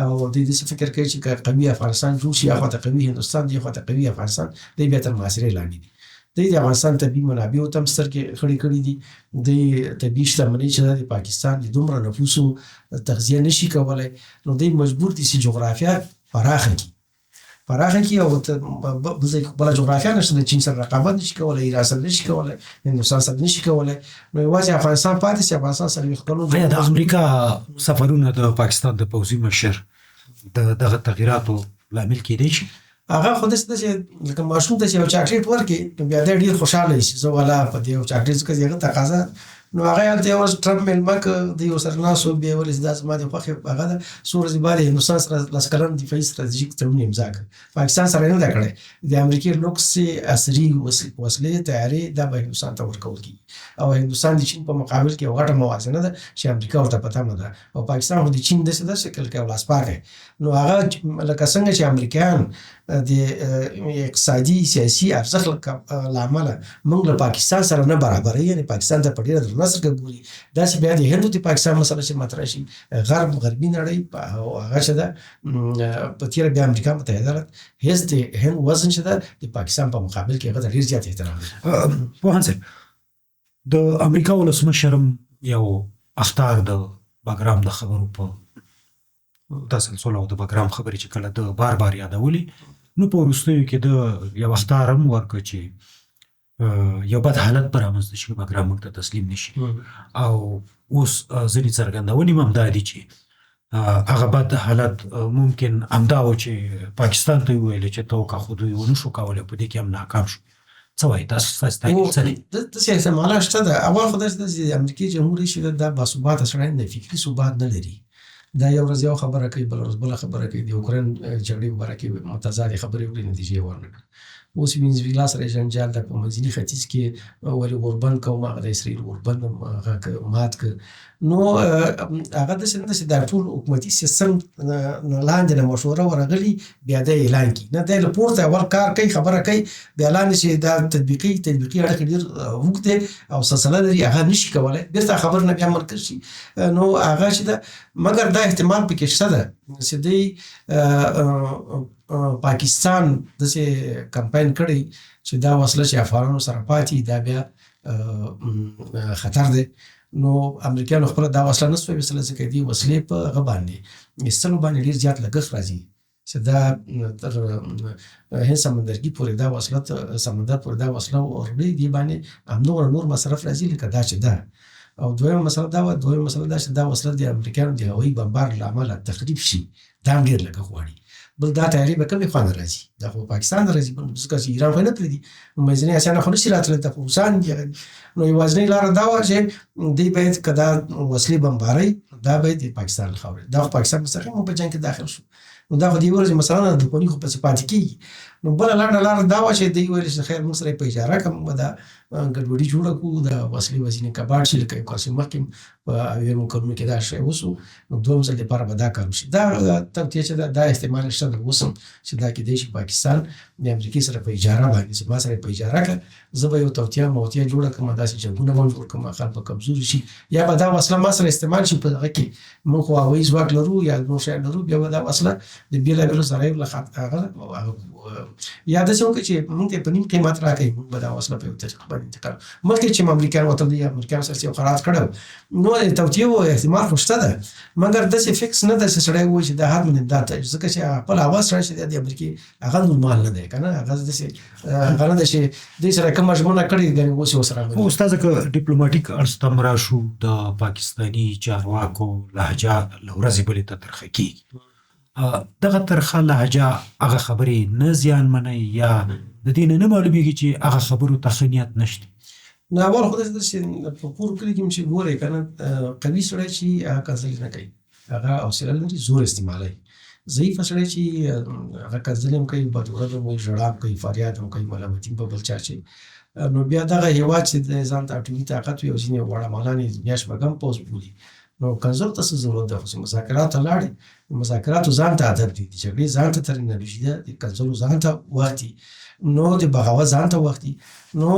او دوی داسې فکر کوي چې که قوي افغانستان جوړ شي، اخواته قوي هندوستان دی، اخواته قوي افغانستان دی، بیا تر محاصرې لاندې دي. دوی د افغانستان طبیعي منابعو ته هم سترګې خړې کړي دي. دوی طبیعي شتمنۍ چې ده د پاکستان د دومره نفوسو تغذیه نشي کولی، نو دوی مجبور دي چې جغرافیه پراخه کړي او بله جغرافیه نشته، د چین سره رقابت نشي کولی، ایران سره نشي کولی، هندوستان سره نشي کولی، نو یوازې افغانستان پاتې شي. افغانستان سره آیا د امریکا سفرونه د پاکستان د پوځي مشر د دغه تغییراتو لامل کېدی شي؟ هغه خو داسې ده چې لکه ماشوم ته چې یو چاکلیټ ورکړي بیا دی ډېر خوشحاله شي، زه والا په دې یو چاکلیټ ځکه چې هغه تقاضا، نو هغه هلته یو ورځ ټرمپ مېلمه که دی ورسره ناست و، بیا یې ویل چې دا زما د خوښې هغه ده. څو ورځې بعد یې هندوستان سره 10 کلن دفاعي ستراتیژیک تړون امضا کړ، پاکستان سره یې نه ده کړی. د امریکې لوکسې عصري وسلې تیارې دا به هندوستان ته ورکول کېږي او هندوستان د چین په مقابل کې یو غټه موازنه ده چې امریکا ورته په تمه ده او پاکستان خو د چین داسې ده شکل کې ولاسپاکی. نو هغه لکه څنګه چې امریکایان د اقتصادي سیاسي ارزښت له امله موږ له پاکستان سره نه برابروي، یعنې پاکستان ته په ډېره درنه نصر که ګوري داسې بیا د هند د پاکستان مسله چې مطرح شي غربي نړۍ او هغه چې ده په تېره بیا امریکا متحده ایالات هیڅ د هند وزن چې ده د پاکستان په مقابل کې هغه ته ډېر زیات احترام لري. پوهاند صاحب د امریکا ولسمشر یو اخطار د باګرام د خبرو په تسلسل او د باګرام خبرې چې کله د بار بار یادولې نو په وروستیو کې د یو اخطار هم ورکړه چې یو بد حالت به رامنځته شي باګرام موږ ته تسلیم نه شي او اوس ځینې څرګندونې هم همدا دي چې هغه بد حالت ممکن همدا و چې پاکستان ته یې وویل چې ته وکړه خو دوی ونه شو کولی په دې کې هم ناکام شو. څه وایي ستاسو تحلیل څه دی؟ داسې احتمالات شته ده. اول خو داسې ده چې د امریکې جمهور رئیس چې ده دا باثباته سړی نه دی، فکري ثبات نه لري. دا یو ورځ یو خبره کوي بله ورځ بله خبره کوي. د اوکراین جګړې په باره کې متضادې خبرې وکړې نتیجې یې ورنه کړه. اوس وینزویلا سره یې جنجال ده په منځني ختیځ کې ولې اوربند کوم هغه د اسرائیل اوربند هغه مات کړ. نو هغه داسې نه ده چې دا ټول حکومتي سیستم لاندې نه مشوره ورغلي بیا دا اعلان کړي، نه دی له پورته اول کار کوي خبره کوي بیا لاندې چې دا تطبیقي اړخې ډېر اوږد دی او سلسله لري هغه نشي کولی بېرته خبر نه بیا مرکز شي. نو هغه چې ده مګر دا احتمال پکې شته ده چې دی پاکستان داسې کمپاین کړی چې دا وسله چې افغانانو سره پاتې دا بیا خطر دی. نو امریکایانو خپله دا وسله نه سوی ویستلی ځکه دې وسلې په هغه باندې ایستلو باندې ډېر زیات لګښت راځي چې دا تر هند سمندرګي پورې دا وسله سمندر پورې دا وسله وروړي دې باندې همدومره نور مصرف راځي لکه دا چې ده. او دویمه مسله دا چې دا وسله د امریکایانو د هوایي بمبار له امله تخریب شي دا هم ډېر لګښت غواړي. بل دا تیاري به کومې خوا نه راځي؟ دا خو پاکستان نه راځي ځکه چې ایران خو یې نه پرېږدي. منځنۍ اسیا نه خو نشي راتللی دا خو روسان دي. نو یوازینۍ لاره دا وه چې دوی باید که دا وسلې بمبارۍ دا باید د پاکستان له خاورې دا خو پاکستان مستقیم په جنګ کې داخل شو. نو دا خو دې ورځې مثلا دښمني خو پسې پاتې کېږي. نو بله لاره دا وه چې دوی ویل چې خیر موږ سره یې په اجاره کړه موږ به دا ګډوډي جوړه کړو د وسلې وزینې کباړ شي لکه یو کال مخکې په اویمو کلونو کې دا شی وسو. نو دویم ځل دپاره به دا کار وشي. دا توطیه چې ده دا احتمال شته ده اوس هم چې دا کېدی شي پاکستان د امریکې سره په اجاره باندې چې ما سره یې په اجاره کړه زه به یو توطیه موطیه جوړه کړم داسې جنګونه به جوړ کړم خلک به کمزوري شي یا به دا وسله ما سره استعمال شي په هغه کې موږ خو هوایي ځواک لرو یا نور شیان لرو بیا به دا وسله د بېلابېلو ذرایعو له هغه یا داسې وکړي چې موږ ته یې په نیم قیمت راکوي موږ به دا وسله په یو طریقه باندې انتقال مخکې چې امریکایان ورته دي امریکایانو سره یو قرارداد کړی نو توطیه و احتمال خو شته ده مګر داسې فکس نه ده چې سړی ووایي چې دا هر من امداد ته ځکه چې خپل اواز سړی چې د امریکې هغه نورمال نه دی که نه هغه داسې هغه نه ده چې دوی سره کومه ژمنه کړې ګنې اوس یې ورسره خو استاده که ډیپلوماټیک اړخ ته هم راشو د پاکستاني چارواکو لهجه له ورځې بلې ته ترخه کېږي دغه ترخه لهجه هغه خبرې نه زیانمنوي یا د دې نه معلومیږي چې هغه خبرو ته ښه نیت نشته نه اول خو داسې ده چې په پورو کلي کې چې ګورئ که نه قوي سړی چې هغه کنځلې نه کوي هغه حوصله لري زور استعمالوي ضعیفه سړی چې هغه کنځلې هم کوي بدورد هم کوي ژړا هم کوي فریاد هم کوي ملامتي په بل چا چې نو بیا دغه هېواد چې د ځان ته اټومي طاقت وي او ځینې وړهمالان یې دنیا شپږم پوځ بولي نو کنځلو ته څه ضرورت ده خو چې مذاکرات ته لاړې مذاکراتو ځان ته ادب دي د جګړې ځان ته ترمینالوژي ده د کنځلو ځان ته وخت دي نو د بغاوت ځان ته وخت دي نو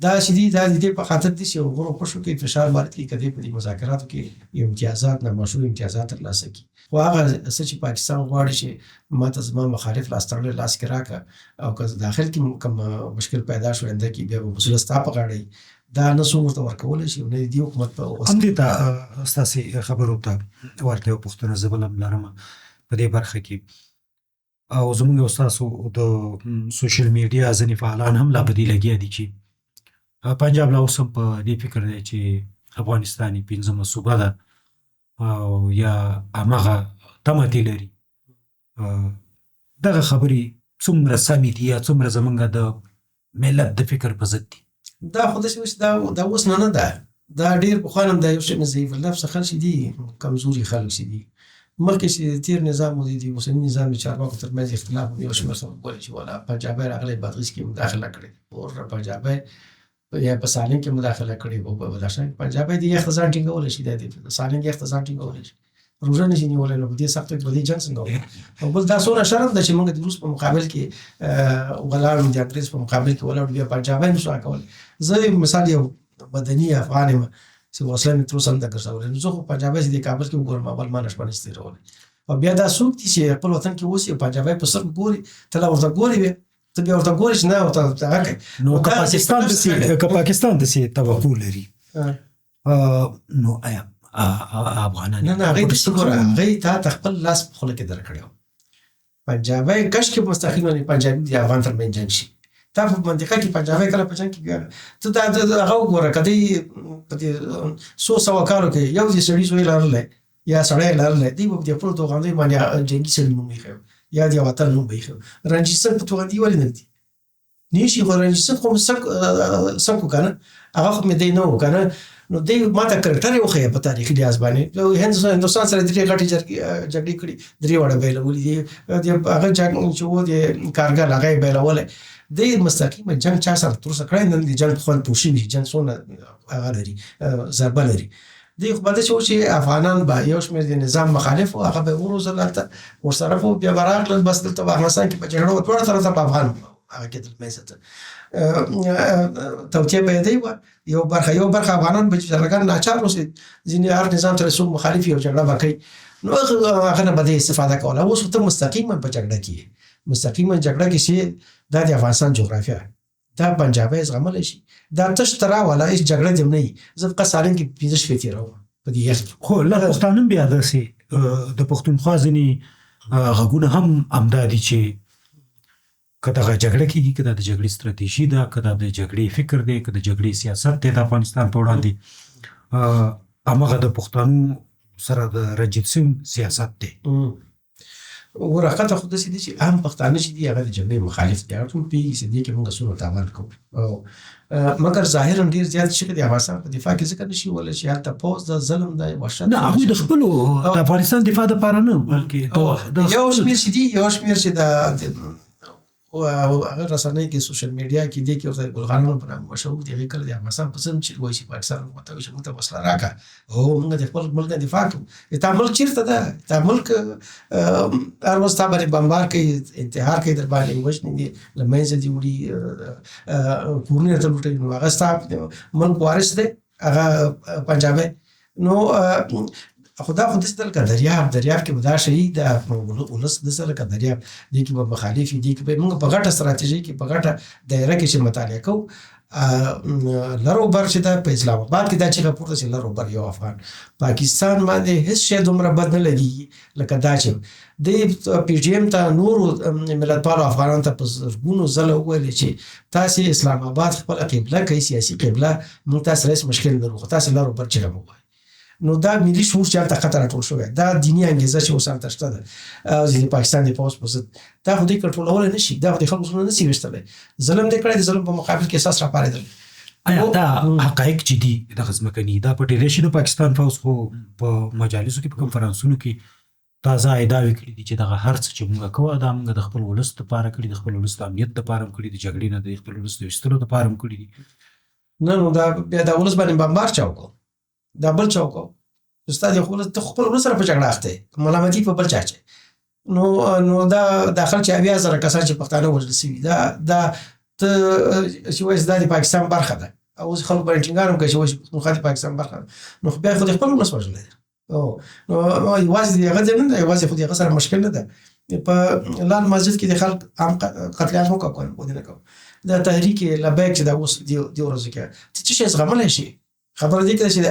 دا چې دي دا د دې په خاطر دي چې غرو خوشو کې فشار وارد کړي که دی په دې مذاکراتو کې یو امتیازات نامشروع امتیازات ترلاسه کړي خو هغه څه چې پاکستان غواړي چې ما ته زما مخالف لاس تړلی لاس کې راکړه او که داخل کې کوم مشکل پیدا شو انده کې بیا به مسؤلیت ستا په غاړه دا نه څوک ورته ورکولی شي نه د دې حکومت په همدې ته ستاسې خبرو ته ورته یو پوښتنه زه بله هم لرم په دې برخه کې او زموږ یو ستاسو د سوشل میډیا ځینې فعالان هم لا په دې لګیا دي چې پنجاب لا اوس هم په دې فکر دی چې افغانستان یې پنځمه صوبه ده او یا هماغه تمه دې لري دغه خبرې څومره سمې دي یا څومره زموږ د ملت د فکر په ضد دي دا خو داسې وه چې دا اوس نه ده دا ډېر پخوا نه دا یو شی نه ضعیف النفس خلک چې دي کمزوري خلک چې دي مخکې چې د تېر نظام و د اوسني نظام د چارواکو تر منځ اختلاف یو شمېر څه وګورئ چې والا پنجابی راغلی بادغیس کې مداخله کړې اور پنجابی یا په سالنګ کې مداخله کړې او په بدخشان کې پنجابی د یخ ځان ټینګولی شي د سالنګ یخ ځان ټینګولی شي روژه نشي نیولی نو په دې سختو کې په دې جنګ څنګه وکړو او بل دا څومره شرم ده چې موږ د روس په مقابل کې ولاړو د انګریز په مقابل کې ولاړو بیا پنجابی نشو کولی زه مثال یو مدني افغان یم چې وسله مې تر اوسه هم ده ګرځولې. نو زه خو پنجابی چې د کابل کې وګورم اول ما نه شپه نشي تېرولی. او بیا دا څوک دي چې خپل وطن کې اوسي او پنجابی په سترګو ګوري، ته لا ورته ګورې بیا ته بیا ورته ګورې چې نه ورته هغه کوي. نو که پاکستان داسې توقع لري نو آیا افغانان نه هغې ته څه ګوره، هغې تا ته خپل لاس په خوله کې درکړی و. پنجابی کش کې مستقیما پنجابي د افغان تر منځ جنګ شي، تا په منطقه کې پنجابی کله په جنګ کې بیا ته دا هغه وګوره که دوی په دې 100 کالو کې یو دې سړي زوی لرلی یا سړی لرلی، دوی به په دې خپلو توغندیو باندې جنګي سړي نوم ایښی و یا د وطن نوم به ایښی و. رنجیت سنګ په توغندي ولې نه ږدي؟ نه شي، خو رنجیت سنګ خو سنګ و که نه، هغه خو مې دی نه و که نه. نو دوی ما ته کرکټر یې وښیه په تاریخي لحاظ باندې. هندوستان سره 3 غټې جګړې کړي، 3 واړه بېلولي دي. هغه جنګ چې و د کارګل هغه یې بېلولی. دوی مستقیمه جنګ چا سره تر اوسه کړی نن د جنګ خوند پوه شوي دي، جنګ څومره هغه لري ضربه لري. دوی خو به داسې و چې افغانان به یو شمېر د نظام مخالف و، هغه به یې وروزل هلته ورسره و، بیا به راغلل بس دلته په افغانستان کې په جګړه و، دواړه طرف ته په افغان هغه کېدل منځته ته توطیه به یې دی وه. یو برخه افغانان به چې جګړهګان ناچار اوسې، ځینې هر نظام سره څوک مخالف وي او جګړه به کوي، نو هغه نه به دې استفاده کوله. اوس خو ته مستقیما په جګړه کې یې، مستقیما جګړه کې چې دا د افغانستان جغرافیه دا پنجابی زغملی شي، دا تش ترا والا هېڅ جګړه دې نه وي. زه په سالن کې 15 شپې تېروم په دې یخ. خو له پښتانه بیا داسې د پښتونخوا ځینې غږونه هم همدا دي چې که دغه جګړه کېږي، که دا د جګړې ستراتیژي ده، که دا د جګړې فکر دی، که د جګړې سیاست دی د افغانستان په وړاندې، همغه د پښتنو سره د رنجیت سنګ سیاست دی. وګوره حقیقت خو داسې دي چې عام پښتانه چې دي هغه د جګړې مخالف دي، هغه ټول پوهېږي چې دې کې موږ څومره تاوان کوو. مګر ظاهرا ډېر زیات شي د افغانستان په دفاع کې ځکه نه شي ویلی چې هلته پوځ ده، ظلم ده، وحشت نه هغوی د خپلو د افغانستان دفاع دپاره نه، بلکې یو شمېر چې دي، یو شمېر چې د هغه رسنۍ کې سوشل میډیا کې دي کې ورته ګلخانونو په نامه مشهور دي، هغې کله د افغانستان په څنډ چې وایي چې پاکستان ورته وایي چې موږ ته وسله راکړه او موږ د خپل ملک نه دفاع کوو. تا ملک چېرته ده؟ تا ملک هر ورځ تا باندې بمبار کوي، انتحار کوي، در باندې وژنې دي، له منځه دي وړي، کورونه درته لوټوي. نو هغه ستا ملک وارث دی هغه پنجابی. نو خو دا خو داسې ده لکه دریاب کې به دا شي د ولس داسې لکه دریاب، دې کې به مخالف وي، دې کې به موږ په غټه ستراتیژۍ کې په غټه دایره کې چې مطالعه کوو لر او بر چې دا په اسلام آباد کې دا چیغه پورته چې لر او بر یو افغان. پاکستان باندې هېڅ شی دومره بد نه لګېږي لکه دا چې د پی ډي ایم ته نورو ملتپالو افغانانو ته په زرګونو ځله وویلې چې تاسې اسلام آباد خپله قبله کوئ، سیاسي قبله، موږ تاسې سره هېڅ مشکل نه لرو، خو تاسې لر او بر چیغه مه ووایئ. نو دا ملي شعور چې هلته ښکته راټول شوی، دا دیني انګېزه چې اوس هلته شته ده د پاکستان د پوځ په ضد، دا خو دوی کنټرولولی نه شي، دا خو د خلکو زړونه نه شي ویشتلی. ظلم دې کړی، د ظلم په مقابل کې احساس راپارېدل. آیا دا حقایق چې دي دغه ځمکني دا پټېدلی شي؟ د پاکستان پوځ خو په مجالسو کې په کنفرانسونو کې تازه ادعاوې کړي دي چې دغه هر څه چې موږ کوو دا موږ د خپل ولس دپاره کړي، د خپل ولس د امنیت دپاره هم کړي، د جګړې نه د خپل ولس د ویستلو دپاره هم کړي دي. نه نو دا بیا دا ولس باندې بمبار چا وکړو، دا بل چا وکړو، استاد یو خپل ولس سره په جګړه اخته یې، ملامتي په بل چا اچوي. نو دا داخل چې 80,000 کسان چې پښتانه وژل سوي، دا ته چې وایي دا د پاکستان برخه ده، اوس خلکو باندې ټینګار هم کوي چې وایي پښتونخوا د پاکستان برخه ده، نو خو بیا خو د خپل ولس وژلی دی. نو یوازې د هغه ځای نه ده، یوازې خو د هغه سره مشکل نه ده. په لال مسجد کې د خلک عام قتل عام وکړه، ودې نه کوو. دا تحریک لبیک چې دا اوس دې ورځو کې ته څه شی زغملی شي؟ خبره دې کړه چې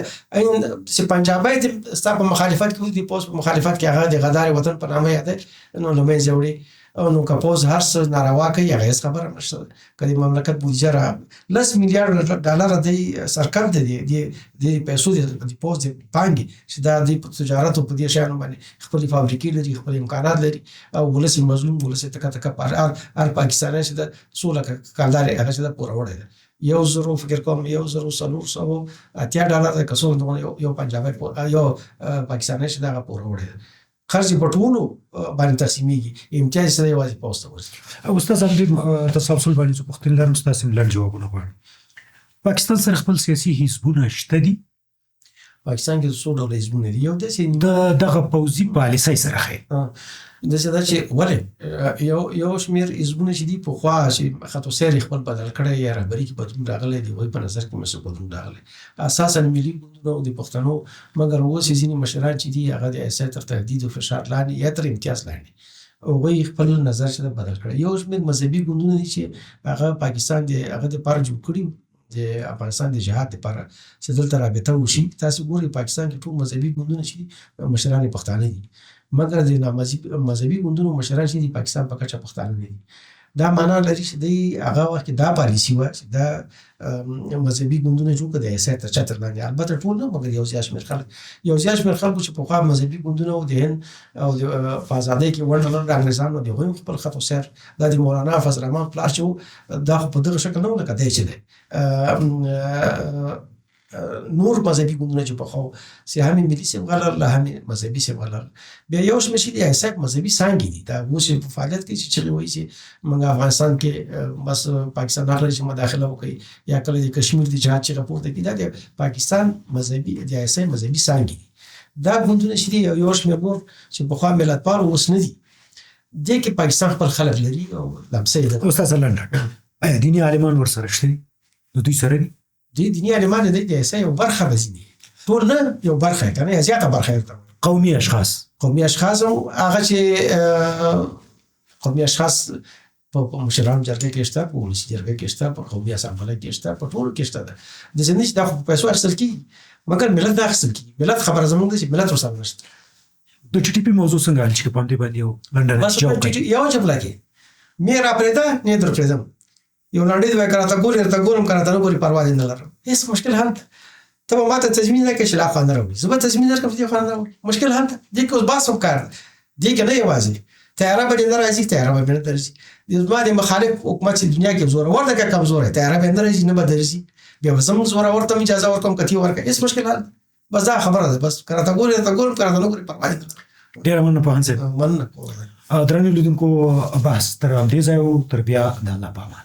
چې پنجابی ستا په مخالفت کې د پوځ په مخالفت کې هغه د غدار وطن په نامه یادی، نو له منځه وړي. نو که پوځ هر څه ناروا کوي هغه هېڅ خبره هم نشته. که د مملکت بودیجه را 10 میلیارډ ډالره دی سرکم دی د پیسو د پوځ د پانګې چې دا د تجارت او په دې شیانو باندې خپلې فابریکې لري، خپل امکانات لري، او ولس یې مظلوم، ولس یې تکه تکه هر پاکستانی چې د 16 کالدار هغه چې دا پوره وړی دی، 1,000 فکر کوم 1,480 ډالر د کسو یو پنجابی یو پاکستانی چې دغه پوره وړی دی. خرج په ټولو باندې تقسیمېږي، امتیاز سره یوازې پوځ ته ورځي. استاد صاحب ډېر تسلسل باندې زه پوښتنې لرم، ستاسې لنډ جوابونه غواړم. پاکستان سره خپل سیاسي حزبونه شته دي؟ پاکستان کې څو ډوله حزبونه دي. یو داسې د دغه پوځي پالیسۍ سره ښیي داسې ده چې ولې یو شمېر حزبونه چې دي پخوا چې خط و سیر خپل بدل کړی یا رهبري کې بدلون راغلی دی، هغوی په نظر کې مسو بدلون راغلی، اساسا ملي ګوندونه او د پښتنو، مګر اوس یې ځینې مشران چې دي هغه د اسیا تر تهدید او فشار لاندې یا تر امتیاز لاندې هغوی خپل نظر چې بدل کړی. یو شمېر مذهبي ګوندونه دي چې هغه پاکستان د هغه دپاره جوړ کړي د افغانستان د جهاد دپاره چې دلته رابطه وشي. تاسو ګورئ پاکستان کې ټول مذهبي ګوندونه چې دي مشران یې پښتانه دي، مګر د مذهبي ګوندونو مشران چې دي پاکستان په کچه پښتانه نه دي. دا معنا لري چې دی هغه وخت کې دا پالیسي وه چې دا مذهبي ګوندونه جوړ کړه د حیثیت تر چتر لاندې، البته ټول نه، مګر یو زیات شمېر خلکو چې پخوا مذهبي ګوندونه او د هند او په ازادۍ کې ونډه لرله انګرېزانو، د هغوی خپل خط و سیر دا د مولانا فضل الرحمن پلار چې و دا خو په دغه شکل نه و لکه دی چې دی. نور مذهبي ګوندونه چې پخوا سیاحمي ملي صاحب غلل له همې مذهبي صاحب غلل. بیا یو شمېر چې د ایساک مذهبي څانګې دي، دا اوس په فعالیت کې چې چغې وایي چې موږ افغانستان کې بس پاکستان راغلی چې مداخله وکړي یا کله د کشمیر د جهاد چغه پورته کړي، دا د پاکستان مذهبي د ایساک مذهبي څانګې دي. دا ګوندونه چې دي یو شمېر نور چې پخوا ملتپال اوس نه دي، دې کې پاکستان خپل خلک لري او لمسه یې ده. استاد لنډه آیا دیني عالمان ورسره شته دي؟ د دوی سره دي؟ دیني عالمان د ایسا یو برخه به ځینې ټول نه، یو برخه یې که نه زیاته برخه یې قومي اشخاص او هغه چې قومي اشخاص په مشرانو جرګه کې شته، په ولسي جرګه کې شته، په قومي اسامبله کې شته، په ټولو کې شته. ده داسې نه چې دا خو په پیسو اخیستل کېږي، مګر ملت دا اخیستل کېږي. ملت خبره زموږ ده چې ملت ورسره نشته. د ټي ټي پي موضوع څنګه حل شي؟ په همدې باندې یو لنډه نتیجه وکړئ. یو جمله کې مې را پرېږده نه در پرېږدم، یو لنډۍ دی وایي که راته ګورې درته ګورم، که راته نه ګورې پروا دې نه لرم. هېڅ مشکل حل ته ته به ما ته تضمین نه کړې چې دا خوا نه راوړي، زه به تضمین درکړم چې دې خوا نه راوړي. مشکل حل ته دې کې اوس بحث هم کار ده. دې کې نه یوازې تیاره به دې نه راځي، تیاره به نه درځي. زما د مخالف حکومت چې دنیا کې زورور ده که کمزوری، تیاره به نه راځي نه به درځي. بیا به زه زورور ته هم اجازه ورکوم که تی ورکړه، هېڅ مشکل حل. بس دا خبره ده. بس که راته ګورې درته ګورم، که راته نه ګورې پروا دې نه لرم. ډېره مننه پوهاند صاحب. مننه کوم. درنو لیدونکو بحث تر همدې ځای و، تر بیا د الله په امان.